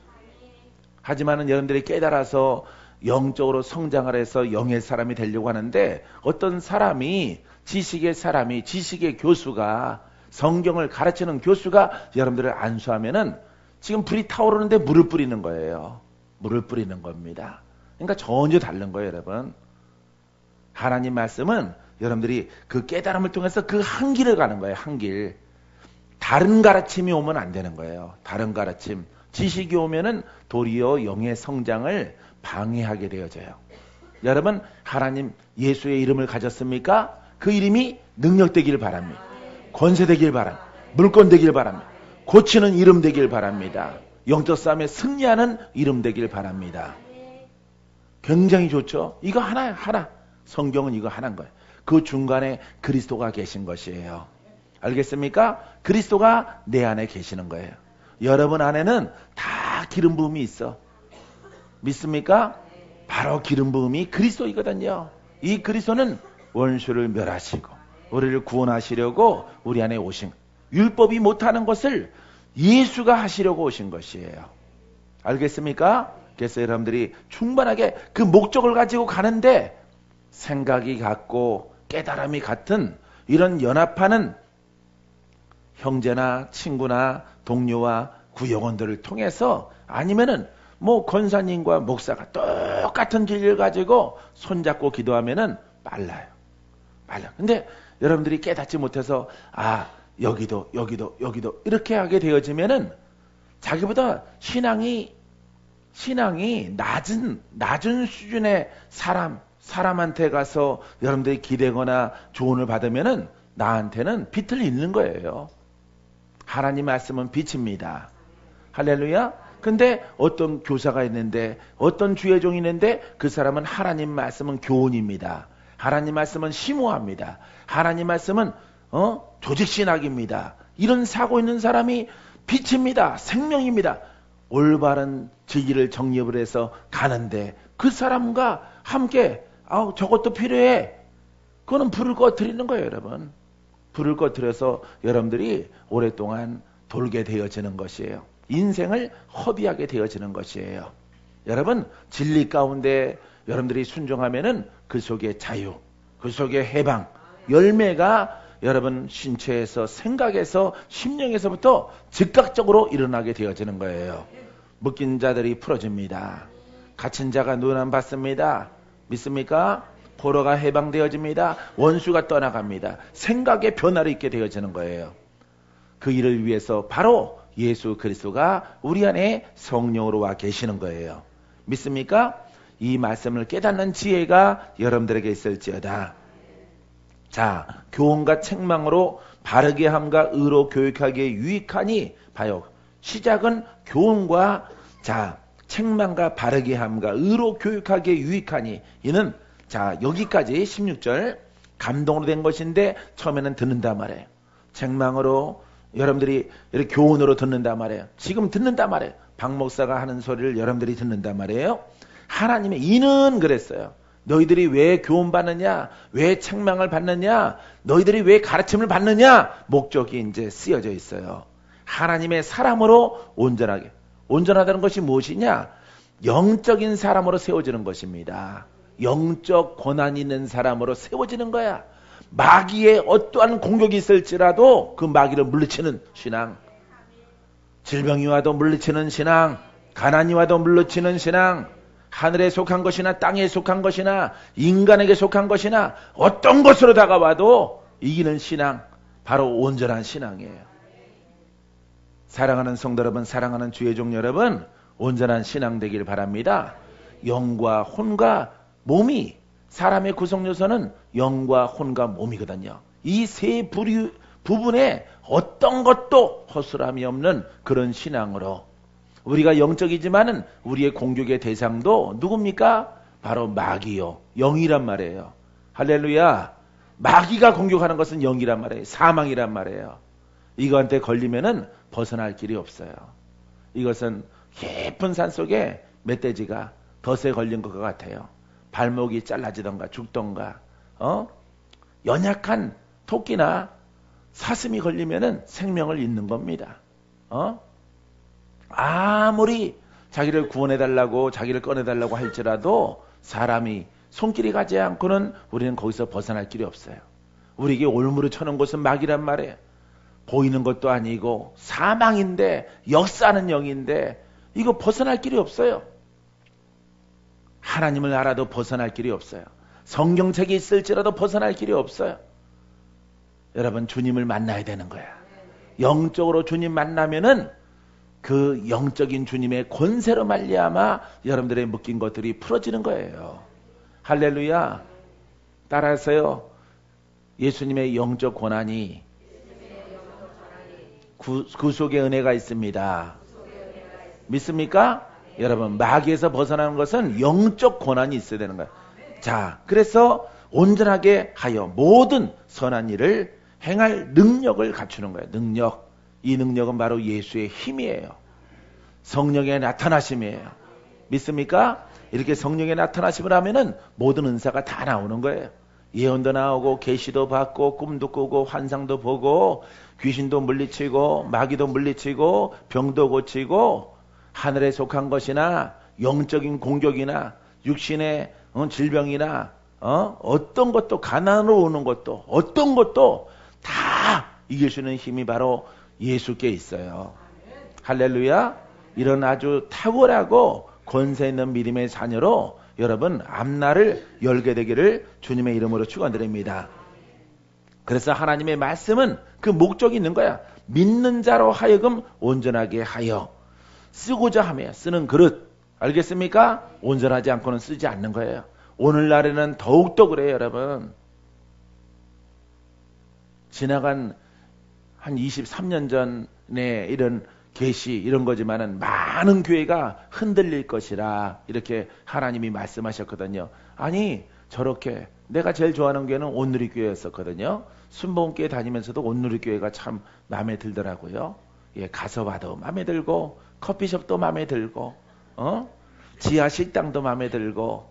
S1: 하지만은 여러분들이 깨달아서 영적으로 성장을 해서 영의 사람이 되려고 하는데 어떤 사람이 지식의 교수가 성경을 가르치는 교수가 여러분들을 안수하면은 지금 불이 타오르는데 물을 뿌리는 거예요. 물을 뿌리는 겁니다. 그러니까 전혀 다른 거예요, 여러분. 하나님 말씀은 여러분들이 그 깨달음을 통해서 그 한 길을 가는 거예요. 한 길. 다른 가르침이 오면 안 되는 거예요. 다른 가르침. 지식이 오면은 도리어 영의 성장을 방해하게 되어져요. 여러분 하나님 예수의 이름을 가졌습니까? 그 이름이 능력되길 바랍니다. 권세되길 바랍니다. 물권 되길 바랍니다. 고치는 이름 되길 바랍니다. 영적 싸움에 승리하는 이름 되길 바랍니다. 굉장히 좋죠? 이거 하나야, 하나. 성경은 이거 하나인 거예요. 그 중간에 그리스도가 계신 것이에요. 알겠습니까? 그리스도가 내 안에 계시는 거예요. 여러분 안에는 다 기름 부음이 있어. 믿습니까? 바로 기름 부음이 그리스도이거든요. 이 그리스도는 원수를 멸하시고 우리를 구원하시려고 우리 안에 오신, 율법이 못하는 것을 예수가 하시려고 오신 것이에요. 알겠습니까? 그래서 여러분들이 충분하게 그 목적을 가지고 가는데 생각이 같고 깨달음이 같은 이런 연합하는 형제나 친구나 동료와 구역원들을 통해서, 아니면은 뭐 권사님과 목사가 똑같은 진리를 가지고 손잡고 기도하면은 빨라요. 근데 여러분들이 깨닫지 못해서 여기도 이렇게 하게 되어지면은 자기보다 신앙이 낮은 수준의 사람한테 가서 여러분들이 기대거나 조언을 받으면은 나한테는 빛을 잃는 거예요. 하나님 말씀은 빛입니다. 할렐루야. 근데 어떤 교사가 있는데, 어떤 주의 종이 있는데 그 사람은 하나님 말씀은 교훈입니다. 하나님 말씀은 심오합니다. 하나님 말씀은 조직신학입니다. 이런 사고 있는 사람이 빛입니다. 생명입니다. 올바른 진리를 정립을 해서 가는데 그 사람과 함께 저것도 필요해. 그거는 불을 꺼뜨리는 거예요, 여러분. 불을 꺼뜨려서 여러분들이 오랫동안 돌게 되어지는 것이에요. 인생을 허비하게 되어지는 것이에요. 여러분 진리 가운데 여러분들이 순종하면은 그 속에 자유, 그 속에 해방, 열매가 여러분 신체에서, 생각에서, 심령에서부터 즉각적으로 일어나게 되어지는 거예요. 묶인 자들이 풀어집니다. 갇힌 자가 눈안 받습니다. 믿습니까? 포로가 해방되어집니다. 원수가 떠나갑니다. 생각의 변화를 있게 되어지는 거예요. 그 일을 위해서 바로 예수 그리스도가 우리 안에 성령으로 와 계시는 거예요. 믿습니까? 이 말씀을 깨닫는 지혜가 여러분들에게 있을지어다. 자, 교훈과 책망으로 바르게 함과 의로 교육하기에 유익하니, 봐요. 시작은 교훈과 책망과 바르게 함과 의로 교육하기에 유익하니, 이는 여기까지 16절 감동으로 된 것인데 처음에는 듣는단 말이에요. 책망으로 여러분들이 이렇게 교훈으로 듣는단 말이에요. 지금 듣는단 말이에요. 박 목사가 하는 소리를 여러분들이 듣는단 말이에요. 하나님의 이는 그랬어요. 너희들이 왜 교훈 받느냐? 왜 책망을 받느냐? 너희들이 왜 가르침을 받느냐? 목적이 이제 쓰여져 있어요. 하나님의 사람으로 온전하게. 온전하다는 것이 무엇이냐? 영적인 사람으로 세워지는 것입니다. 영적 권한 있는 사람으로 세워지는 거야. 마귀의 어떠한 공격이 있을지라도 그 마귀를 물리치는 신앙, 질병이 와도 물리치는 신앙, 가난이와도 물리치는 신앙, 하늘에 속한 것이나 땅에 속한 것이나 인간에게 속한 것이나 어떤 것으로 다가와도 이기는 신앙, 바로 온전한 신앙이에요. 사랑하는 성도 여러분, 사랑하는 주의 종 여러분, 온전한 신앙 되길 바랍니다. 영과 혼과 몸이, 사람의 구성 요소는 영과 혼과 몸이거든요. 이 세 부분에 어떤 것도 허술함이 없는 그런 신앙으로, 우리가 영적이지만은 우리의 공격의 대상도 누굽니까? 바로 마귀요, 영이란 말이에요. 할렐루야. 마귀가 공격하는 것은 영이란 말이에요. 사망이란 말이에요. 이거한테 걸리면은 벗어날 길이 없어요. 이것은 깊은 산속에 멧돼지가 덫에 걸린 것 같아요. 발목이 잘라지던가 죽던가, 연약한 토끼나 사슴이 걸리면은 생명을 잃는 겁니다. 아무리 자기를 구원해달라고, 자기를 꺼내달라고 할지라도 사람이 손길이 가지 않고는 우리는 거기서 벗어날 길이 없어요. 우리에게 올무를 쳐놓은 것은 마귀란 말이에요. 보이는 것도 아니고 사망인데, 역사하는 영인데 이거 벗어날 길이 없어요. 하나님을 알아도 벗어날 길이 없어요. 성경책이 있을지라도 벗어날 길이 없어요. 여러분, 주님을 만나야 되는 거야. 영적으로 주님 만나면은 그 영적인 주님의 권세로 말미암아 여러분들의 묶인 것들이 풀어지는 거예요. 할렐루야. 따라서요, 예수님의 영적 권한이, 구속의 은혜가 있습니다. 믿습니까? 여러분, 마귀에서 벗어나는 것은 영적 권한이 있어야 되는 거예요. 자, 그래서 온전하게 하여 모든 선한 일을 행할 능력을 갖추는 거예요. 능력. 이 능력은 바로 예수의 힘이에요. 성령의 나타나심이에요. 믿습니까? 이렇게 성령의 나타나심을 하면은 모든 은사가 다 나오는 거예요. 예언도 나오고, 계시도 받고, 꿈도 꾸고, 환상도 보고, 귀신도 물리치고, 마귀도 물리치고, 병도 고치고, 하늘에 속한 것이나 영적인 공격이나 육신의 질병이나 어떤 것도, 가난으로 오는 것도, 어떤 것도 다 이길 수 있는 힘이 바로 예수께 있어요. 할렐루야. 이런 아주 탁월하고 권세 있는 믿음의 자녀로 여러분 앞날을 열게 되기를 주님의 이름으로 축원드립니다. 그래서 하나님의 말씀은 그 목적이 있는 거야. 믿는 자로 하여금 온전하게 하여, 쓰고자 하며 쓰는 그릇, 알겠습니까? 온전하지 않고는 쓰지 않는 거예요. 오늘날에는 더욱더 그래요, 여러분. 지나간 한 23년 전에 이런 계시, 이런 거지만은 많은 교회가 흔들릴 것이라 이렇게 하나님이 말씀하셨거든요. 아니, 저렇게 내가 제일 좋아하는 교회는 온누리교회였었거든요. 순복음교회 다니면서도 온누리교회가 참 마음에 들더라고요. 예, 가서 봐도 마음에 들고, 커피숍도 마음에 들고, 지하 식당도 마음에 들고,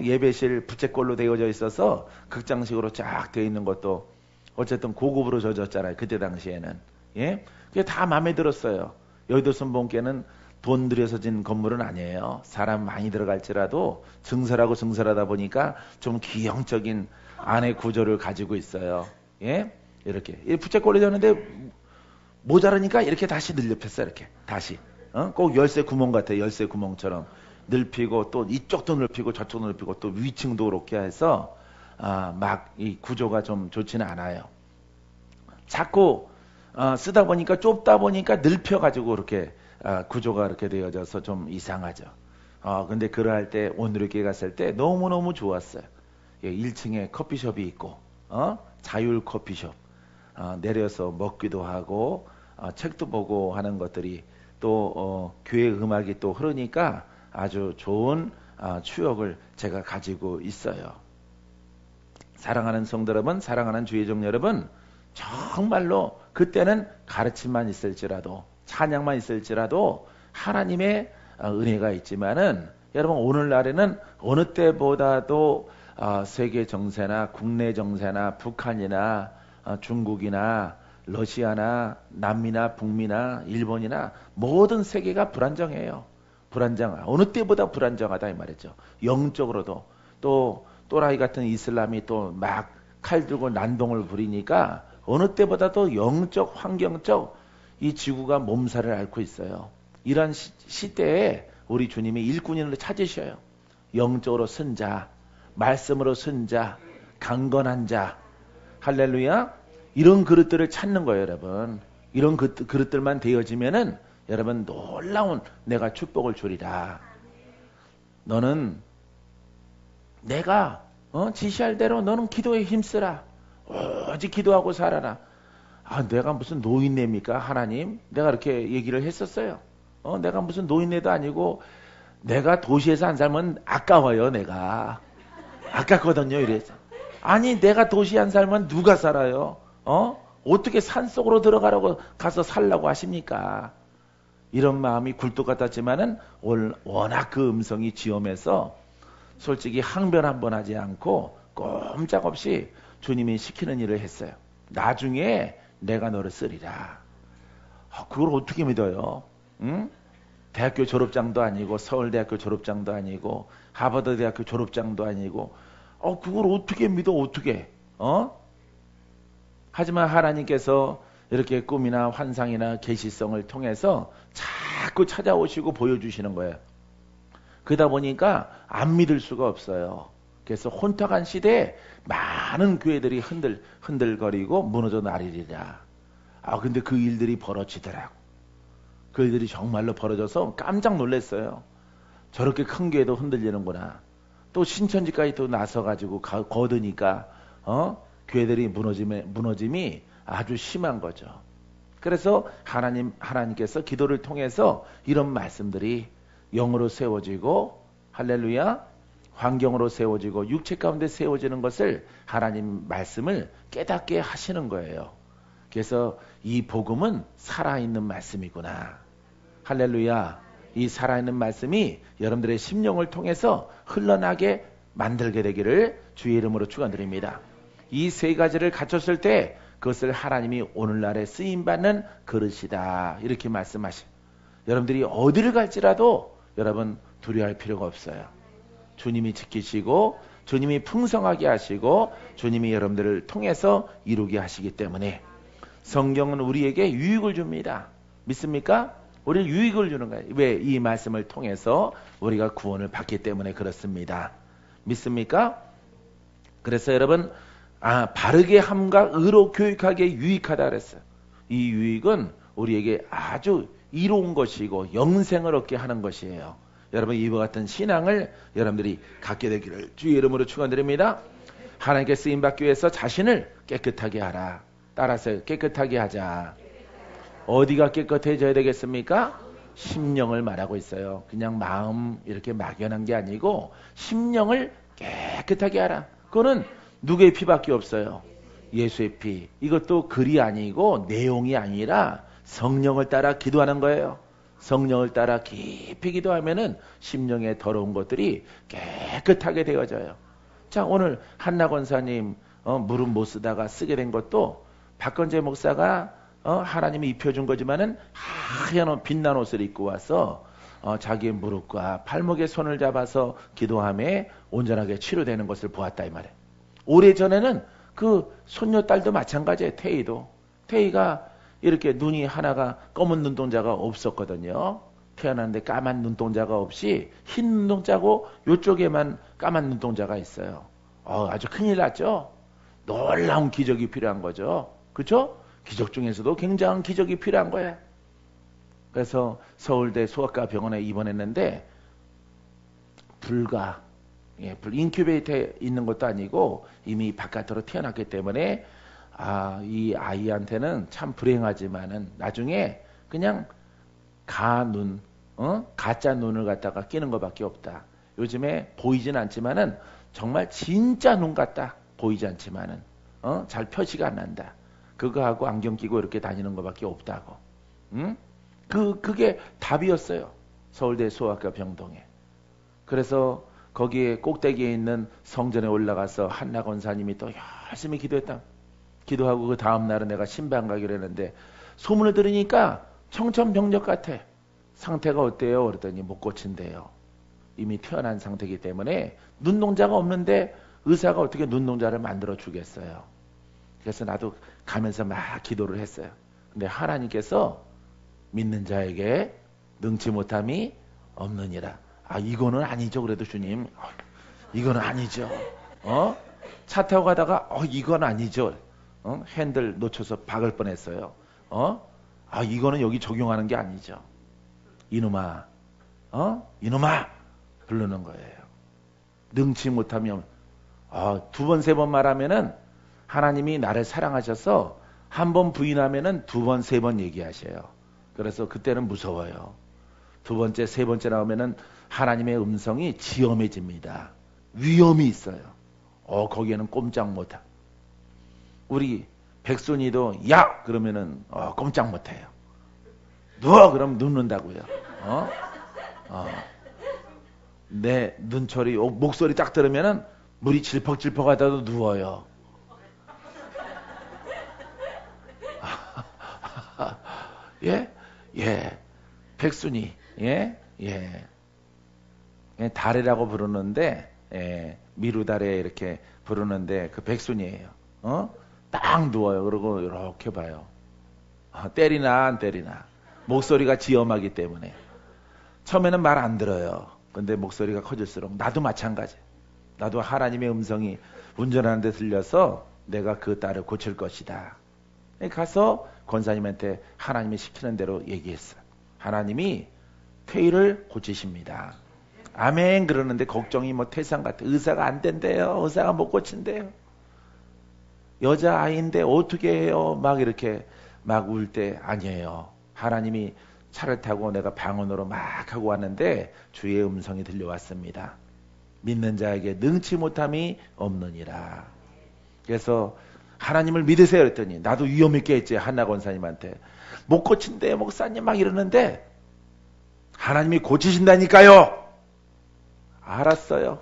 S1: 예배실 부채꼴로 되어져 있어서 극장식으로 쫙 되어 있는 것도 어쨌든 고급으로 져졌잖아요. 그때 당시에는. 예? 그게 다 마음에 들었어요. 여의도 순복음교회는 돈 들여서 진 건물은 아니에요. 사람 많이 들어갈지라도 증설하고 증설하다 보니까 좀 기형적인 안의 구조를 가지고 있어요. 예? 이렇게. 부채꼴로 졌는데 모자라니까 이렇게 다시 늘렵혔어요. 이렇게. 다시. 꼭 열쇠 구멍 같아요. 열쇠 구멍처럼. 넓히고 또 이쪽도 넓히고 저쪽도 넓히고 또 위층도 그렇게 해서 막 이 구조가 좀 좋지는 않아요. 자꾸 쓰다 보니까, 좁다 보니까 넓혀가지고 이렇게 구조가 이렇게 되어져서 좀 이상하죠. 근데 그럴 때 온누리교회 갔을 때 너무너무 좋았어요. 예, 1층에 커피숍이 있고, 자율 커피숍, 내려서 먹기도 하고, 책도 보고 하는 것들이 또 교회 음악이 또 흐르니까 아주 좋은 추억을 제가 가지고 있어요. 사랑하는 성도 여러분, 사랑하는 주의 종 여러분, 정말로 그때는 가르침만 있을지라도, 찬양만 있을지라도 하나님의 은혜가 있지만은, 여러분 오늘날에는 어느 때보다도 세계 정세나 국내 정세나 북한이나 중국이나 러시아나 남미나 북미나 일본이나 모든 세계가 불안정해요. 어느 때보다 불안정하다 이 말이죠. 영적으로도. 또 또라이 같은 이슬람이 또 막 칼 들고 난동을 부리니까 어느 때보다도 영적, 환경적 이 지구가 몸살을 앓고 있어요. 이런 시대에 우리 주님이 일꾼인을 찾으셔요. 영적으로 쓴 자, 말씀으로 쓴 자, 강건한 자. 할렐루야. 이런 그릇들을 찾는 거예요, 여러분. 이런 그릇들만 되어지면은 여러분 놀라운 내가 축복을 주리라. 너는 내가 지시할 대로 너는 기도에 힘쓰라. 오직 기도하고 살아라. 아, 내가 무슨 노인네입니까? 하나님? 내가 이렇게 얘기를 했었어요. 내가 무슨 노인네도 아니고 내가 도시에서 안 살면 아까워요. 내가 아깝거든요. 이래서 아니 내가 도시에 안 살면 누가 살아요? 어떻게 산속으로 들어가라고 가서 살라고 하십니까? 이런 마음이 굴뚝 같았지만은 워낙 그 음성이 지엄해서 솔직히 항변 한번 하지 않고 꼼짝없이 주님이 시키는 일을 했어요. 나중에 내가 너를 쓰리라. 그걸 어떻게 믿어요? 응? 대학교 졸업장도 아니고 서울대학교 졸업장도 아니고 하버드 대학교 졸업장도 아니고 그걸 어떻게 믿어? 어떻게? 하지만 하나님께서 이렇게 꿈이나 환상이나 계시성을 통해서 자꾸 찾아오시고 보여주시는 거예요. 그러다 보니까 안 믿을 수가 없어요. 그래서 혼탁한 시대에 많은 교회들이 흔들거리고 무너져 나리리라. 근데 그 일들이 벌어지더라고. 그 일들이 정말로 벌어져서 깜짝 놀랐어요. 저렇게 큰 교회도 흔들리는구나. 또 신천지까지 또 나서가지고 거두니까 교회들이 무너짐이 아주 심한 거죠. 그래서 하나님께서 기도를 통해서 이런 말씀들이 영으로 세워지고 할렐루야 환경으로 세워지고 육체 가운데 세워지는 것을 하나님 말씀을 깨닫게 하시는 거예요. 그래서 이 복음은 살아있는 말씀이구나. 할렐루야. 이 살아있는 말씀이 여러분들의 심령을 통해서 흘러나게 만들게 되기를 주의 이름으로 축원드립니다. 이 세 가지를 갖췄을 때 그것을 하나님이 오늘날에 쓰임받는 그릇이다. 이렇게 말씀하시죠. 여러분들이 어디를 갈지라도 여러분 두려워할 필요가 없어요. 주님이 지키시고 주님이 풍성하게 하시고 주님이 여러분들을 통해서 이루게 하시기 때문에 성경은 우리에게 유익을 줍니다. 믿습니까? 우리는 유익을 주는 거예요. 왜? 이 말씀을 통해서 우리가 구원을 받기 때문에 그렇습니다. 믿습니까? 그래서 여러분 바르게 함과 의로 교육하기에 유익하다 그랬어요. 이 유익은 우리에게 아주 이로운 것이고 영생을 얻게 하는 것이에요. 여러분 이와 같은 신앙을 여러분들이 갖게 되기를 주의 이름으로 축원드립니다. 하나님께 쓰임받기 위해서 자신을 깨끗하게 하라. 따라서 깨끗하게 하자. 어디가 깨끗해져야 되겠습니까? 심령을 말하고 있어요. 그냥 마음 이렇게 막연한 게 아니고 심령을 깨끗하게 하라. 그거는 누구의 피밖에 없어요. 예수의 피. 이것도 글이 아니고 내용이 아니라 성령을 따라 기도하는 거예요. 성령을 따라 깊이 기도하면은 심령에 더러운 것들이 깨끗하게 되어져요. 자, 오늘 한나 권사님 무릎 못 쓰다가 쓰게 된 것도 박건재 목사가 하나님이 입혀준 거지만은 하얀 빛난 옷을 입고 와서 자기의 무릎과 발목에 손을 잡아서 기도함에 온전하게 치료되는 것을 보았다 이 말이에요. 오래전에는 그 손녀딸도 마찬가지예요. 태희가 이렇게 눈이 하나가 검은 눈동자가 없었거든요. 태어났는데 까만 눈동자가 없이 흰 눈동자고 이쪽에만 까만 눈동자가 있어요. 아주 큰일 났죠. 놀라운 기적이 필요한 거죠. 그렇죠? 기적 중에서도 굉장한 기적이 필요한 거예요. 그래서 서울대 소아과 병원에 입원했는데 인큐베이터에 있는 것도 아니고 이미 바깥으로 태어났기 때문에 이 아이한테는 참 불행하지만은 나중에 그냥 가짜 눈을 갖다가 끼는 것밖에 없다. 요즘에 보이진 않지만은 정말 진짜 눈 같다. 보이지 않지만은 잘 표시가 안 난다. 그거하고 안경 끼고 이렇게 다니는 것밖에 없다고. 그게 답이었어요. 서울대 소아과 병동에. 그래서 거기에 꼭대기에 있는 성전에 올라가서 한나 권사님이 또 열심히 기도하고 그 다음날은 내가 신방 가기로 했는데 소문을 들으니까 청천벽력 같아. 상태가 어때요? 그랬더니 못 고친대요. 이미 태어난 상태이기 때문에 눈동자가 없는데 의사가 어떻게 눈동자를 만들어 주겠어요. 그래서 나도 가면서 막 기도를 했어요. 근데 하나님께서 믿는 자에게 능치 못함이 없느니라. 아, 이거는 아니죠. 그래도 주님. 이거는 아니죠. 차 타고 가다가 이건 아니죠. 핸들 놓쳐서 박을 뻔했어요. 아, 이거는 여기 적용하는 게 아니죠. 이놈아, 이놈아 부르는 거예요. 능치 못하면 두 번, 세 번 말하면은 하나님이 나를 사랑하셔서 한 번 부인하면은 두 번, 세 번 얘기하셔요. 그래서 그때는 무서워요. 두 번째, 세 번째 나오면은 하나님의 음성이 지엄해집니다. 위험이 있어요. 거기에는 꼼짝 못해. 우리 백손이도 야 그러면은 꼼짝 못해요. 누워 그럼 눕는다고요. 내 눈초리 목소리 딱 들으면은 물이 질퍽질퍽하다도 누워요. 예? 백순이 달이라고 부르는데 미루달에 이렇게 부르는데 그 백순이에요. 딱 누워요. 그러고 이렇게 봐요. 때리나 안 때리나. 목소리가 지엄하기 때문에 처음에는 말 안 들어요. 근데 목소리가 커질수록 나도 마찬가지. 나도 하나님의 음성이 운전하는 데 들려서 내가 그 딸을 고칠 것이다. 가서 권사님한테 하나님이 시키는 대로 얘기했어요. 하나님이 퇴위를 고치십니다. 아멘 그러는데 걱정이 태산 같아. 의사가 안 된대요. 의사가 못 고친대요. 여자아이인데 어떻게 해요? 막 이렇게 막 울 때 아니에요. 하나님이 차를 타고 내가 방언으로 막 하고 왔는데 주의 음성이 들려왔습니다. 믿는 자에게 능치 못함이 없느니라. 그래서 하나님을 믿으세요 그랬더니 나도 위험 있게 했지. 한나 권사님한테 못 고친대 목사님 막 이러는데 하나님이 고치신다니까요. 알았어요.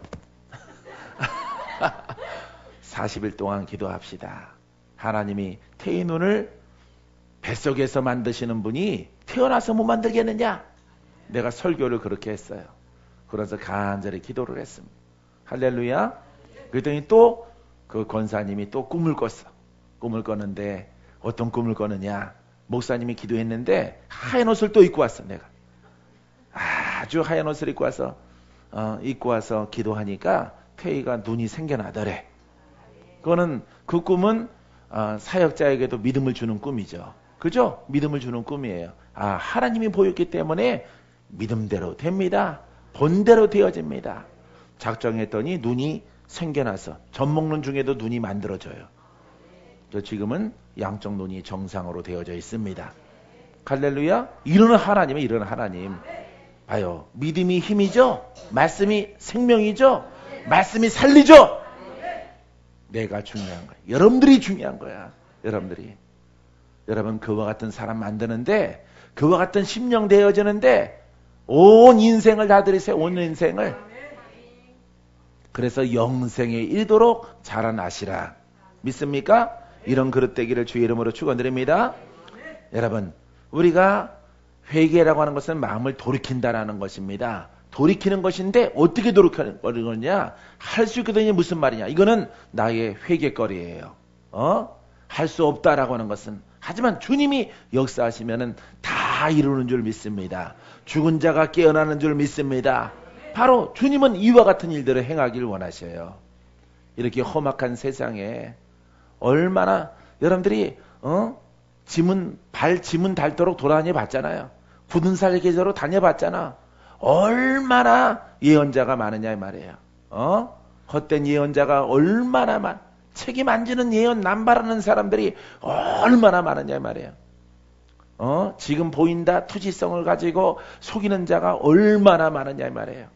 S1: 40일 동안 기도합시다. 하나님이 태희 눈을 뱃속에서 만드시는 분이 태어나서 못 만들겠느냐? 내가 설교를 그렇게 했어요. 그래서 간절히 기도를 했습니다. 할렐루야. 그랬더니 또 그 권사님이 또 꿈을 꿨어. 꿈을 꿨는데 어떤 꿈을 꿨느냐? 목사님이 기도했는데 하얀 옷을 또 입고 왔어. 내가 아주 하얀 옷을 입고 와서 기도하니까 태희가 눈이 생겨나더래. 그 꿈은 사역자에게도 믿음을 주는 꿈이죠. 그죠? 믿음을 주는 꿈이에요. 하나님이 보였기 때문에 믿음대로 됩니다. 본대로 되어집니다. 작정했더니 눈이 생겨나서 젖 먹는 중에도 눈이 만들어져요. 지금은 양쪽 눈이 정상으로 되어져 있습니다. 할렐루야. 이런 하나님은 이런 하나님. 봐요. 믿음이 힘이죠. 말씀이 생명이죠. 말씀이 살리죠. 내가 중요한 거야. 여러분들이 중요한 거야. 여러분 그와 같은 사람 만드는데 그와 같은 심령 되어지는데 온 인생을 다 들이세요. 온 인생을. 그래서 영생에 이르도록 자라나시라. 믿습니까? 이런 그릇 되기를 주의 이름으로 축원드립니다. 여러분 우리가 회개라고 하는 것은 마음을 돌이킨다라는 것입니다. 돌이키는 것인데 어떻게 돌이키는 거냐? 할 수 있거든요. 무슨 말이냐? 이거는 나의 회개거리예요. 할 수 없다라고 하는 것은. 하지만 주님이 역사하시면은 다 이루는 줄 믿습니다. 죽은 자가 깨어나는 줄 믿습니다. 바로 주님은 이와 같은 일들을 행하길 원하셔요. 이렇게 험악한 세상에 얼마나 여러분들이 짐은 닳도록 돌아다녀 봤잖아요. 굳은 살 계절로 다녀봤잖아. 얼마나 예언자가 많으냐 이 말이에요. 헛된 예언자가 얼마나 책임 안 지는 예언 남발하는 사람들이 얼마나 많으냐 이 말이에요. 지금 보인다 투지성을 가지고 속이는 자가 얼마나 많으냐 이 말이에요.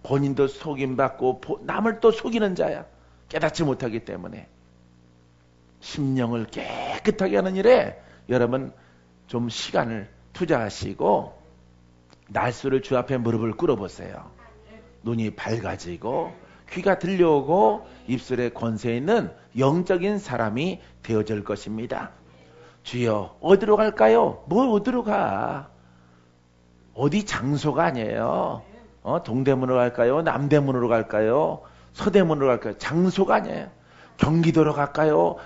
S1: 본인도 속임받고 남을 또 속이는 자야. 깨닫지 못하기 때문에. 심령을 깨끗하게 하는 일에 여러분 좀 시간을 투자하시고 날수를 주 앞에 무릎을 꿇어보세요. 눈이 밝아지고 귀가 들려오고 입술에 권세 있는 영적인 사람이 되어질 것입니다. 주여 어디로 갈까요? 뭘 어디로 가? 어디 장소가 아니에요. 동대문으로 갈까요? 남대문으로 갈까요? 서대문으로 갈까요? 장소가 아니에요. 경기도로 갈까요?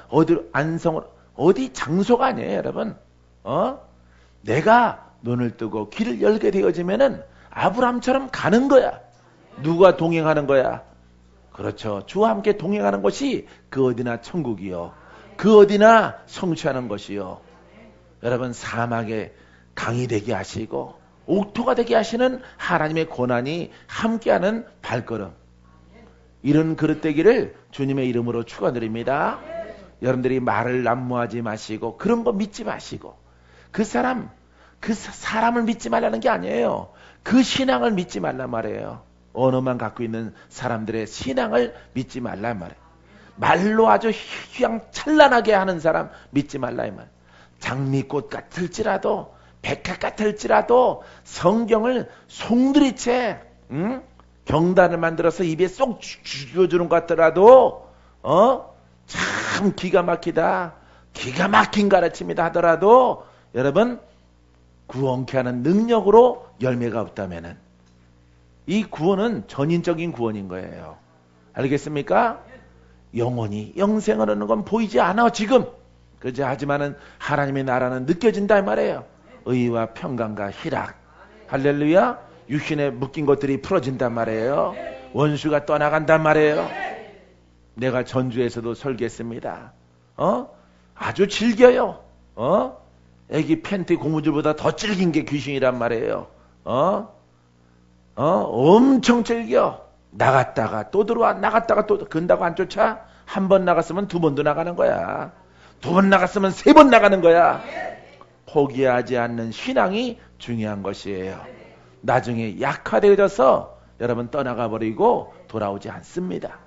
S1: 안성으로 어디 장소가 아니에요 여러분. 내가 눈을 뜨고 귀를 열게 되어지면은 아브라함처럼 가는 거야. 누가 동행하는 거야? 그렇죠. 주와 함께 동행하는 것이 그 어디나 천국이요. 그 어디나 성취하는 것이요. 여러분, 사막에 강이 되게 하시고 옥토가 되게 하시는 하나님의 고난이 함께하는 발걸음. 이런 그릇 되기를 주님의 이름으로 축원드립니다. 여러분들이 말을 난무하지 마시고 그런 거 믿지 마시고 그 사람을 믿지 말라는 게 아니에요. 그 신앙을 믿지 말란 말이에요. 언어만 갖고 있는 사람들의 신앙을 믿지 말란 말이에요. 말로 아주 휘황찬란하게 하는 사람 믿지 말라 이 말. 장미꽃 같을지라도 백합 같을지라도 성경을 송두리째 경단을 만들어서 입에 쏙 쥐어주는 것 같더라도 참 기가 막히다. 기가 막힌 가르침이다 하더라도 여러분 구원케 하는 능력으로 열매가 없다면은 이 구원은 전인적인 구원인 거예요. 알겠습니까? 영원히 영생을 하는 건 보이지 않아 지금. 그죠? 하지만은 하나님의 나라는 느껴진다 이 말이에요. 의와 평강과 희락. 할렐루야. 육신에 묶인 것들이 풀어진단 말이에요. 원수가 떠나간단 말이에요. 내가 전주에서도 설교했습니다. 아주 질겨요. 애기 팬티 고무줄보다 더 질긴 게 귀신이란 말이에요. 엄청 질겨. 나갔다가 또 들어와. 나갔다가 또 근다고 안 쫓아? 한 번 나갔으면 두 번도 나가는 거야. 두 번 나갔으면 세 번 나가는 거야. 포기하지 않는 신앙이 중요한 것이에요. 나중에 약화되어져서 여러분 떠나가 버리고 돌아오지 않습니다.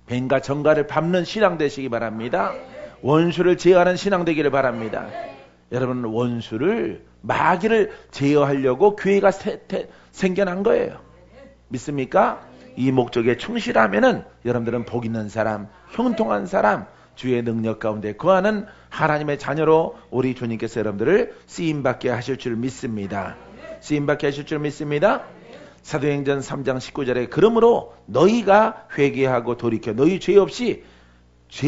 S1: 뱀과 정갈을 밟는 신앙 되시기 바랍니다. 원수를 제어하는 신앙 되기를 바랍니다. 여러분 원수를 마귀를 제어하려고 교회가 생겨난 거예요. 믿습니까? 이 목적에 충실하면은 여러분들은 복 있는 사람, 형통한 사람, 주의 능력 가운데 거하는 하나님의 자녀로 우리 주님께서 여러분들을 쓰임받게 하실 줄 믿습니다. 쓰임받게 하실 줄 믿습니다. 사도행전 3장 19절에 그러므로 너희가 회개하고 돌이켜 너희 죄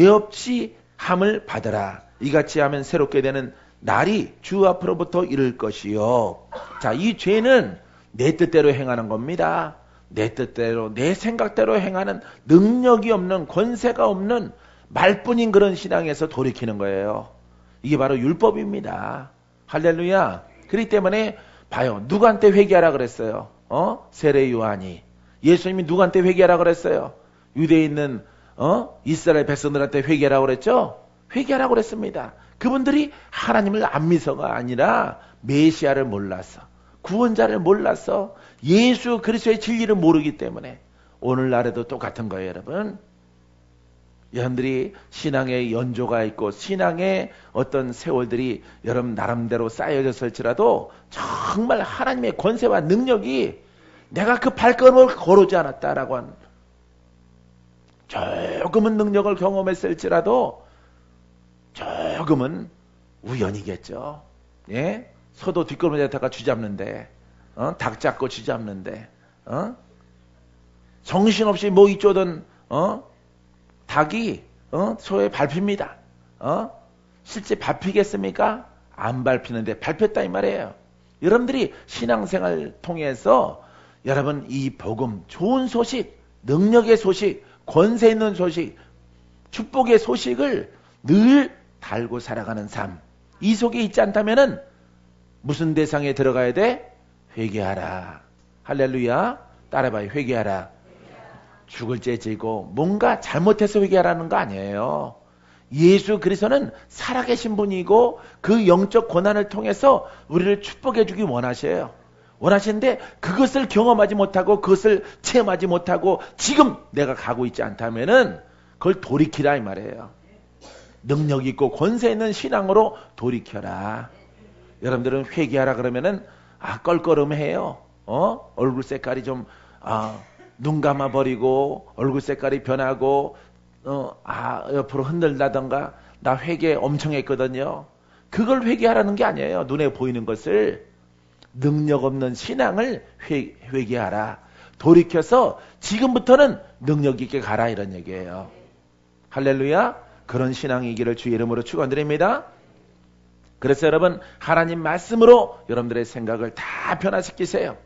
S1: 없이 함을 받으라. 이같이 하면 새롭게 되는 날이 주 앞으로부터 이를 것이요. 자, 이 죄는 내 뜻대로 행하는 겁니다. 내 뜻대로 내 생각대로 행하는 능력이 없는 권세가 없는 말뿐인 그런 신앙에서 돌이키는 거예요. 이게 바로 율법입니다. 할렐루야. 그렇기 때문에 봐요. 누구한테 회개하라 그랬어요? 세례 요한이. 예수님이 누구한테 회개하라 그랬어요? 유대에 있는 이스라엘 백성들한테 회개하라고 그랬죠? 회개하라고 그랬습니다. 그분들이 하나님을 안 믿어서가 아니라 메시아를 몰라서 구원자를 몰라서 예수 그리스도의 진리를 모르기 때문에 오늘날에도 똑같은 거예요, 여러분. 여러분들이 신앙의 연조가 있고 신앙의 어떤 세월들이 여러분 나름대로 쌓여졌을지라도 정말 하나님의 권세와 능력이 내가 그 발걸음을 걸어오지 않았다라고 하는 조금은 능력을 경험했을지라도 조금은 우연이겠죠. 예? 소도 뒷걸음에 다가 쥐잡는데 닭 잡고 쥐잡는데 정신없이 뭐 이쪽든 닭이 소에 밟힙니다. 실제 밟히겠습니까? 안 밟히는데 밟혔다 이 말이에요. 여러분들이 신앙생활 통해서 여러분 이 복음, 좋은 소식, 능력의 소식, 권세 있는 소식, 축복의 소식을 늘 달고 살아가는 삶. 이 속에 있지 않다면은 무슨 대상에 들어가야 돼? 회개하라. 할렐루야. 따라봐요. 회개하라. 죽을 죄 지고 뭔가 잘못해서 회개하라는 거 아니에요. 예수 그리스도는 살아계신 분이고 그 영적 고난을 통해서 우리를 축복해 주기 원하시는데 그것을 경험하지 못하고 그것을 체험하지 못하고 지금 내가 가고 있지 않다면은 그걸 돌이키라 이 말이에요. 능력 있고 권세 있는 신앙으로 돌이켜라. 여러분들은 회개하라 그러면은 껄끄럼해요. 얼굴 색깔이 좀 눈 감아버리고 얼굴 색깔이 변하고 옆으로 흔들다던가 나 회개 엄청 했거든요. 그걸 회개하라는 게 아니에요. 눈에 보이는 것을 능력 없는 신앙을 회개하라. 돌이켜서 지금부터는 능력 있게 가라 이런 얘기예요. 할렐루야. 그런 신앙이기를 주의 이름으로 축원드립니다. 그래서 여러분 하나님 말씀으로 여러분들의 생각을 다 변화시키세요.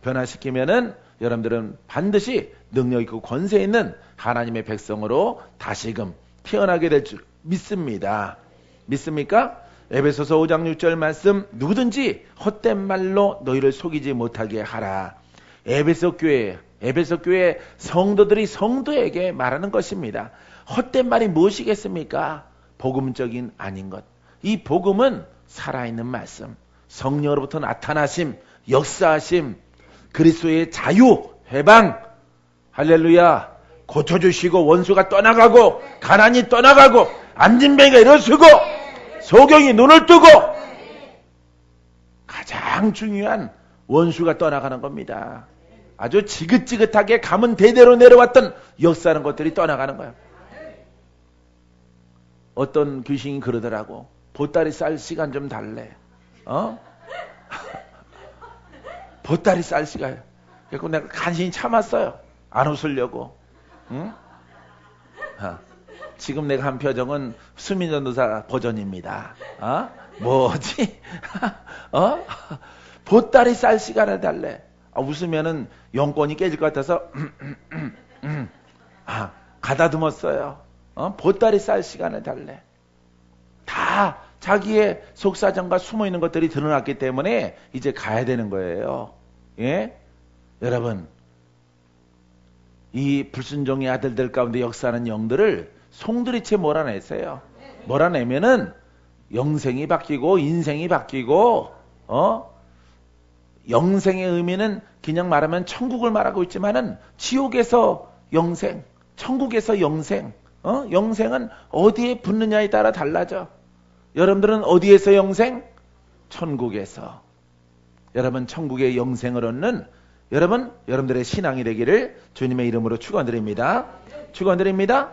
S1: 변화시키면은 여러분들은 반드시 능력 있고 권세 있는 하나님의 백성으로 다시금 태어나게 될 줄 믿습니다. 믿습니까? 에베소서 5장 6절 말씀, 누구든지 헛된 말로 너희를 속이지 못하게 하라. 에베소 교회 성도들이 성도에게 말하는 것입니다. 헛된 말이 무엇이겠습니까? 복음적인 아닌 것. 이 복음은 살아있는 말씀, 성령으로부터 나타나심, 역사하심, 그리스도의 자유, 해방, 할렐루야, 고쳐주시고 원수가 떠나가고 가난이 떠나가고 안진뱅이가 일어서고 소경이 눈을 뜨고 가장 중요한 원수가 떠나가는 겁니다. 아주 지긋지긋하게 가문 대대로 내려왔던 역사하는 것들이 떠나가는 거예요. 어떤 귀신이 그러더라고. 보따리 쌀 시간 좀 달래. 보따리 쌀 시간. 그래서 내가 간신히 참았어요. 안 웃으려고. 응? 지금 내가 한 표정은 수민전도사 버전입니다. 뭐지? 보따리 쌀 시간을 달래. 웃으면은 영권이 깨질 것 같아서 가다듬었어요. 보따리 쌀 시간을 달래. 다 자기의 속사정과 숨어있는 것들이 드러났기 때문에 이제 가야 되는 거예요. 예? 여러분, 이 불순종의 아들들 가운데 역사하는 영들을 송두리째 몰아냈어요. 몰아내면은 영생이 바뀌고 인생이 바뀌고 영생의 의미는 그냥 말하면 천국을 말하고 있지만은 지옥에서 영생, 천국에서 영생. 영생은 어디에 붙느냐에 따라 달라져. 여러분들은 어디에서 영생? 천국에서. 여러분 천국의 영생을 얻는 여러분들의 신앙이 되기를 주님의 이름으로 축원드립니다. 축원드립니다.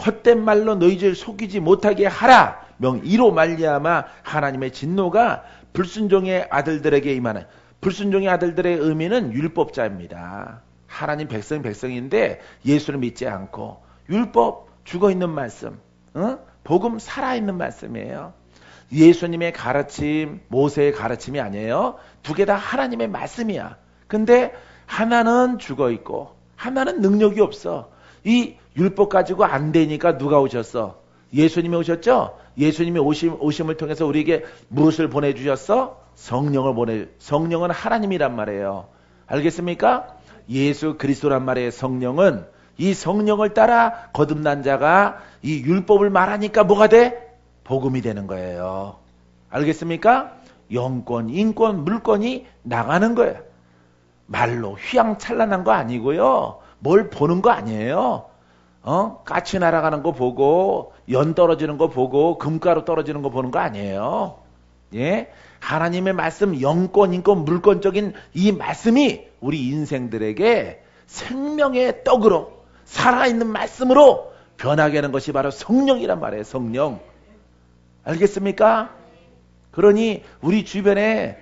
S1: 헛된 말로 너희를 속이지 못하게 하라. 이로 말미암아 하나님의 진노가 불순종의 아들들에게 임하는, 불순종의 아들들의 의미는 율법자입니다. 하나님 백성인데 예수를 믿지 않고 율법, 죽어있는 말씀, 복음 살아있는 말씀이에요. 예수님의 가르침, 모세의 가르침이 아니에요. 두 개 다 하나님의 말씀이야. 근데 하나는 죽어있고 하나는 능력이 없어. 이 율법 가지고 안 되니까 누가 오셨어? 예수님이 오셨죠? 예수님이 오심을 통해서 우리에게 무엇을 보내주셨어? 성령은 하나님이란 말이에요. 알겠습니까? 예수 그리스도란 말이에요. 성령은. 이 성령을 따라 거듭난 자가 이 율법을 말하니까 뭐가 돼? 복음이 되는 거예요. 알겠습니까? 영권, 인권, 물권이 나가는 거예요. 말로 휘황찬란한 거 아니고요. 뭘 보는 거 아니에요. 까치 날아가는 거 보고 연 떨어지는 거 보고 금가루 떨어지는 거 보는 거 아니에요. 예? 하나님의 말씀, 영권, 인권, 물권적인 이 말씀이 우리 인생들에게 생명의 떡으로 살아있는 말씀으로 변하게 하는 것이 바로 성령이란 말이에요. 성령. 알겠습니까? 그러니 우리 주변에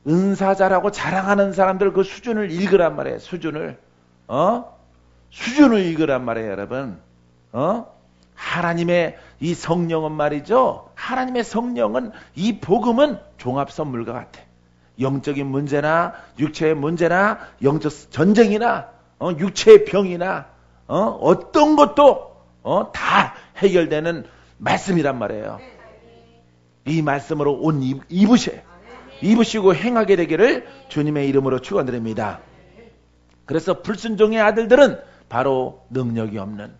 S1: 은사자라고 자랑하는 사람들 그 수준을 읽으란 말이에요. 수준을 읽으란 말이에요, 여러분. 하나님의 이 성령은 말이죠. 하나님의 성령은, 이 복음은 종합 선물과 같아. 영적인 문제나 육체의 문제나 영적 전쟁이나 육체의 병이나 어떤 것도 다 해결되는 말씀이란 말이에요. 이 말씀으로 옷 입으시고 행하게 되기를 주님의 이름으로 축원드립니다. 그래서 불순종의 아들들은 바로 능력이 없는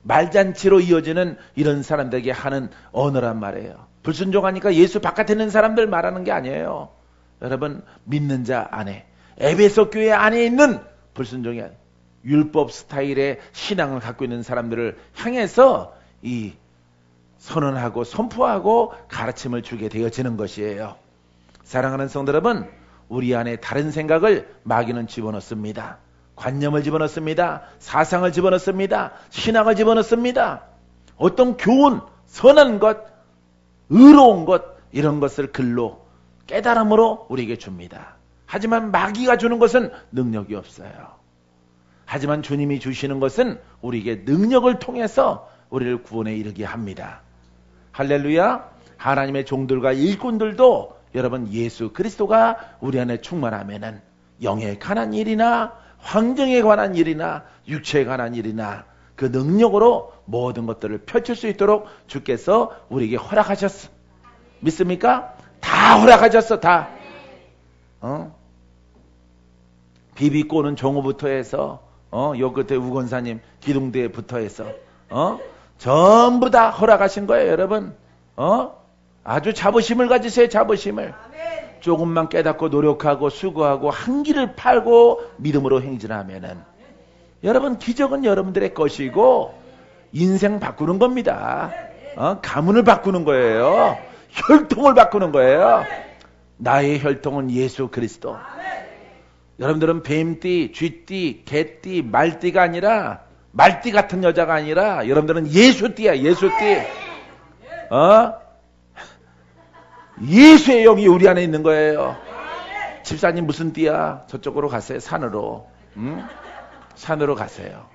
S1: 말잔치로 이어지는 이런 사람들에게 하는 언어란 말이에요. 불순종하니까 예수 바깥에 있는 사람들 말하는 게 아니에요. 여러분, 믿는 자 안에, 에베소 교회 안에 있는 불순종의 율법 스타일의 신앙을 갖고 있는 사람들을 향해서 이 선언하고 선포하고 가르침을 주게 되어지는 것이에요. 사랑하는 성도 여러분, 우리 안에 다른 생각을 마귀는 집어넣습니다. 관념을 집어넣습니다. 사상을 집어넣습니다. 신앙을 집어넣습니다. 어떤 교훈, 선한 것, 의로운 것, 이런 것을 글로, 깨달음으로 우리에게 줍니다. 하지만 마귀가 주는 것은 능력이 없어요. 하지만 주님이 주시는 것은 우리에게 능력을 통해서 우리를 구원에 이르게 합니다. 할렐루야. 하나님의 종들과 일꾼들도 여러분 예수 그리스도가 우리 안에 충만하면은 영에 관한 일이나 환경에 관한 일이나 육체에 관한 일이나 그 능력으로 모든 것들을 펼칠 수 있도록 주께서 우리에게 허락하셨어. 믿습니까? 다 허락하셨어. 다. 비비꼬는 종호부터 해서 요 끝에 우건사님 기둥대부터 해서 전부 다 허락하신 거예요, 여러분. 아주 자부심을 가지세요. 자부심을. 조금만 깨닫고 노력하고 수고하고 한 길을 팔고 믿음으로 행진하면은 여러분 기적은 여러분들의 것이고 인생 바꾸는 겁니다. 가문을 바꾸는 거예요. 혈통을 바꾸는 거예요. 나의 혈통은 예수 그리스도. 여러분들은 뱀띠, 쥐띠, 개띠, 말띠가 아니라 말띠 같은 여자가 아니라 여러분들은 예수띠야. 예수띠. 예수의 영이 우리 안에 있는 거예요. 집사님 무슨 띠야? 저쪽으로 가세요. 산으로. 산으로 가세요.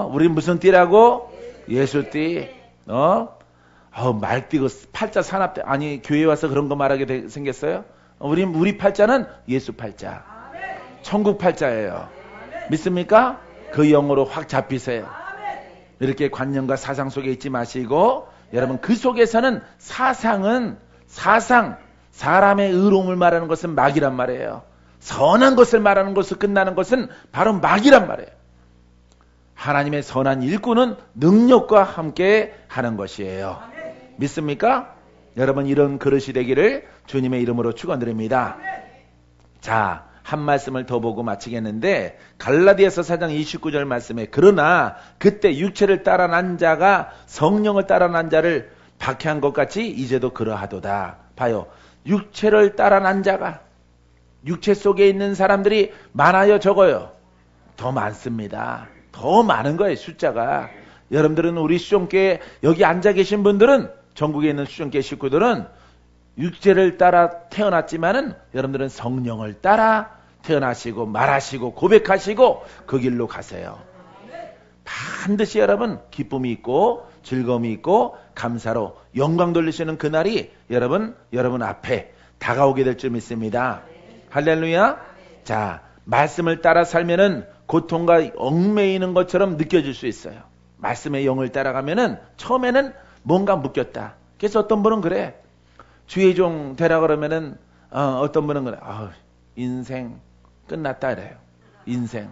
S1: 우리 무슨 띠라고? 예수띠. 말띠 그 팔자 산압대 아니 교회 와서 그런 거 말하게 생겼어요? 우리 팔자는 예수 팔자. 천국 팔자예요. 믿습니까? 그 영으로 확 잡히세요. 이렇게 관념과 사상 속에 있지 마시고 여러분 그 속에서는 사상 사람의 의로움을 말하는 것은 막이란 말이에요. 선한 것을 말하는 것을 끝나는 것은 바로 막이란 말이에요. 하나님의 선한 일꾼은 능력과 함께 하는 것이에요. 믿습니까? 여러분 이런 그릇이 되기를 주님의 이름으로 축원드립니다. 자, 한 말씀을 더 보고 마치겠는데 갈라디아서 4장 29절 말씀에 그러나 그때 육체를 따라 난 자가 성령을 따라 난 자를 박해한 것 같이 이제도 그러하도다. 봐요. 육체를 따라 난 자가 육체 속에 있는 사람들이 많아요 적어요? 더 많습니다. 더 많은 거예요 숫자가. 여러분들은 우리 수종교에 여기 앉아 계신 분들은 전국에 있는 수종교 식구들은 육체를 따라 태어났지만은 여러분들은 성령을 따라 태어나시고 말하시고 고백하시고 그 길로 가세요. 반드시 여러분 기쁨이 있고 즐거움이 있고 감사로 영광 돌리시는 그날이 여러분 앞에 다가오게 될 줄 믿습니다. 할렐루야. 자, 말씀을 따라 살면은 고통과 얽매이는 것처럼 느껴질 수 있어요. 말씀의 영을 따라가면은 처음에는 뭔가 묶였다. 그래서 어떤 분은 그래. 주의 종 되라 그러면은 어떤 분은 그래. 인생 끝났다 이래요. 인생.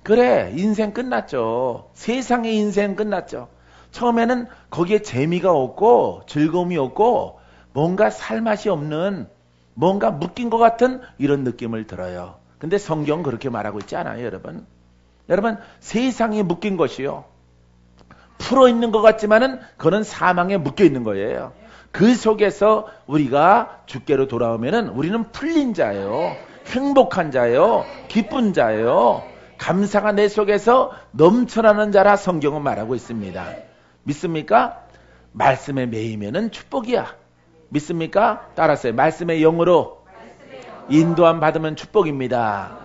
S1: 그래, 인생 끝났죠. 세상의 인생 끝났죠. 처음에는 거기에 재미가 없고 즐거움이 없고 뭔가 살맛이 없는 뭔가 묶인 것 같은 이런 느낌을 들어요. 근데 성경은 그렇게 말하고 있지 않아요, 여러분. 여러분, 세상에 묶인 것이요. 풀어있는 것 같지만은 그거는 사망에 묶여 있는 거예요. 그 속에서 우리가 주께로 돌아오면은 우리는 풀린 자예요. 행복한 자예요. 기쁜 자예요. 감사가 내 속에서 넘쳐나는 자라 성경은 말하고 있습니다. 믿습니까? 말씀에 매이면은 축복이야. 믿습니까? 따라서요. 말씀의 영으로 인도함 받으면 축복입니다.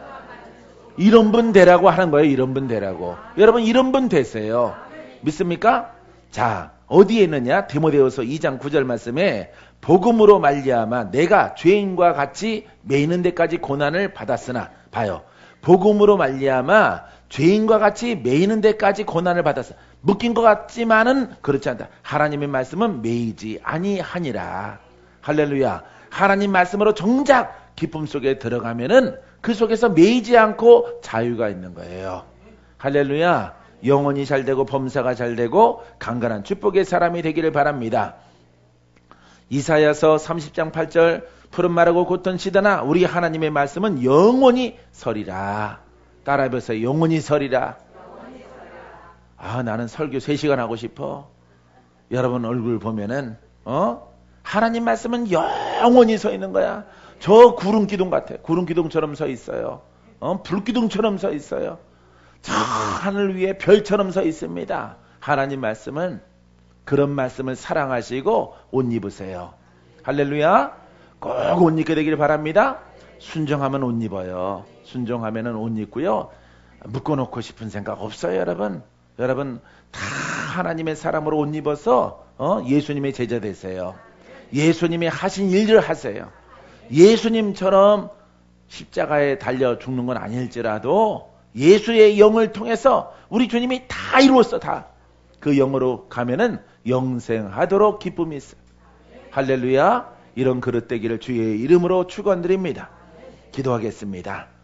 S1: 이런 분 되라고 하는 거예요. 이런 분 되라고. 여러분 이런 분 되세요. 믿습니까? 자, 어디에 있느냐? 디모데후서 2장 9절 말씀에 복음으로 말미암아 내가 죄인과 같이 매이는 데까지 고난을 받았으나 봐요. 복음으로 말미암아 죄인과 같이 매이는 데까지 고난을 받았어. 묶인 것 같지만은 그렇지 않다. 하나님의 말씀은 매이지 아니하니라. 할렐루야. 하나님 말씀으로 정작 기쁨 속에 들어가면은 그 속에서 매이지 않고 자유가 있는 거예요. 할렐루야. 영혼이 잘되고 범사가 잘되고 강건한 축복의 사람이 되기를 바랍니다. 이사야서 30장 8절 푸른 말하고 곧던 시드나 우리 하나님의 말씀은 영원히 서리라. 따라해보세요. 영원히 서리라. 나는 설교 3시간 하고 싶어. 여러분 얼굴 보면은 하나님 말씀은 영원히 서 있는 거야. 저 구름기둥 같아. 구름기둥처럼 서 있어요. 불기둥처럼 서 있어요. 저 하늘 위에 별처럼 서 있습니다. 하나님 말씀은 그런 말씀을 사랑하시고 옷 입으세요. 할렐루야. 꼭 옷 입게 되기를 바랍니다. 순종하면 옷 입어요. 순종하면은 옷 입고요. 묶어놓고 싶은 생각 없어요, 여러분. 여러분 다 하나님의 사람으로 옷 입어서 예수님의 제자 되세요. 예수님이 하신 일을 하세요. 예수님처럼 십자가에 달려 죽는 건 아닐지라도 예수의 영을 통해서 우리 주님이 다 이루었어. 다. 그 영으로 가면은 영생하도록 기쁨이 있어요. 할렐루야. 이런 그릇 되기를 주의 이름으로 축원드립니다. 기도하겠습니다.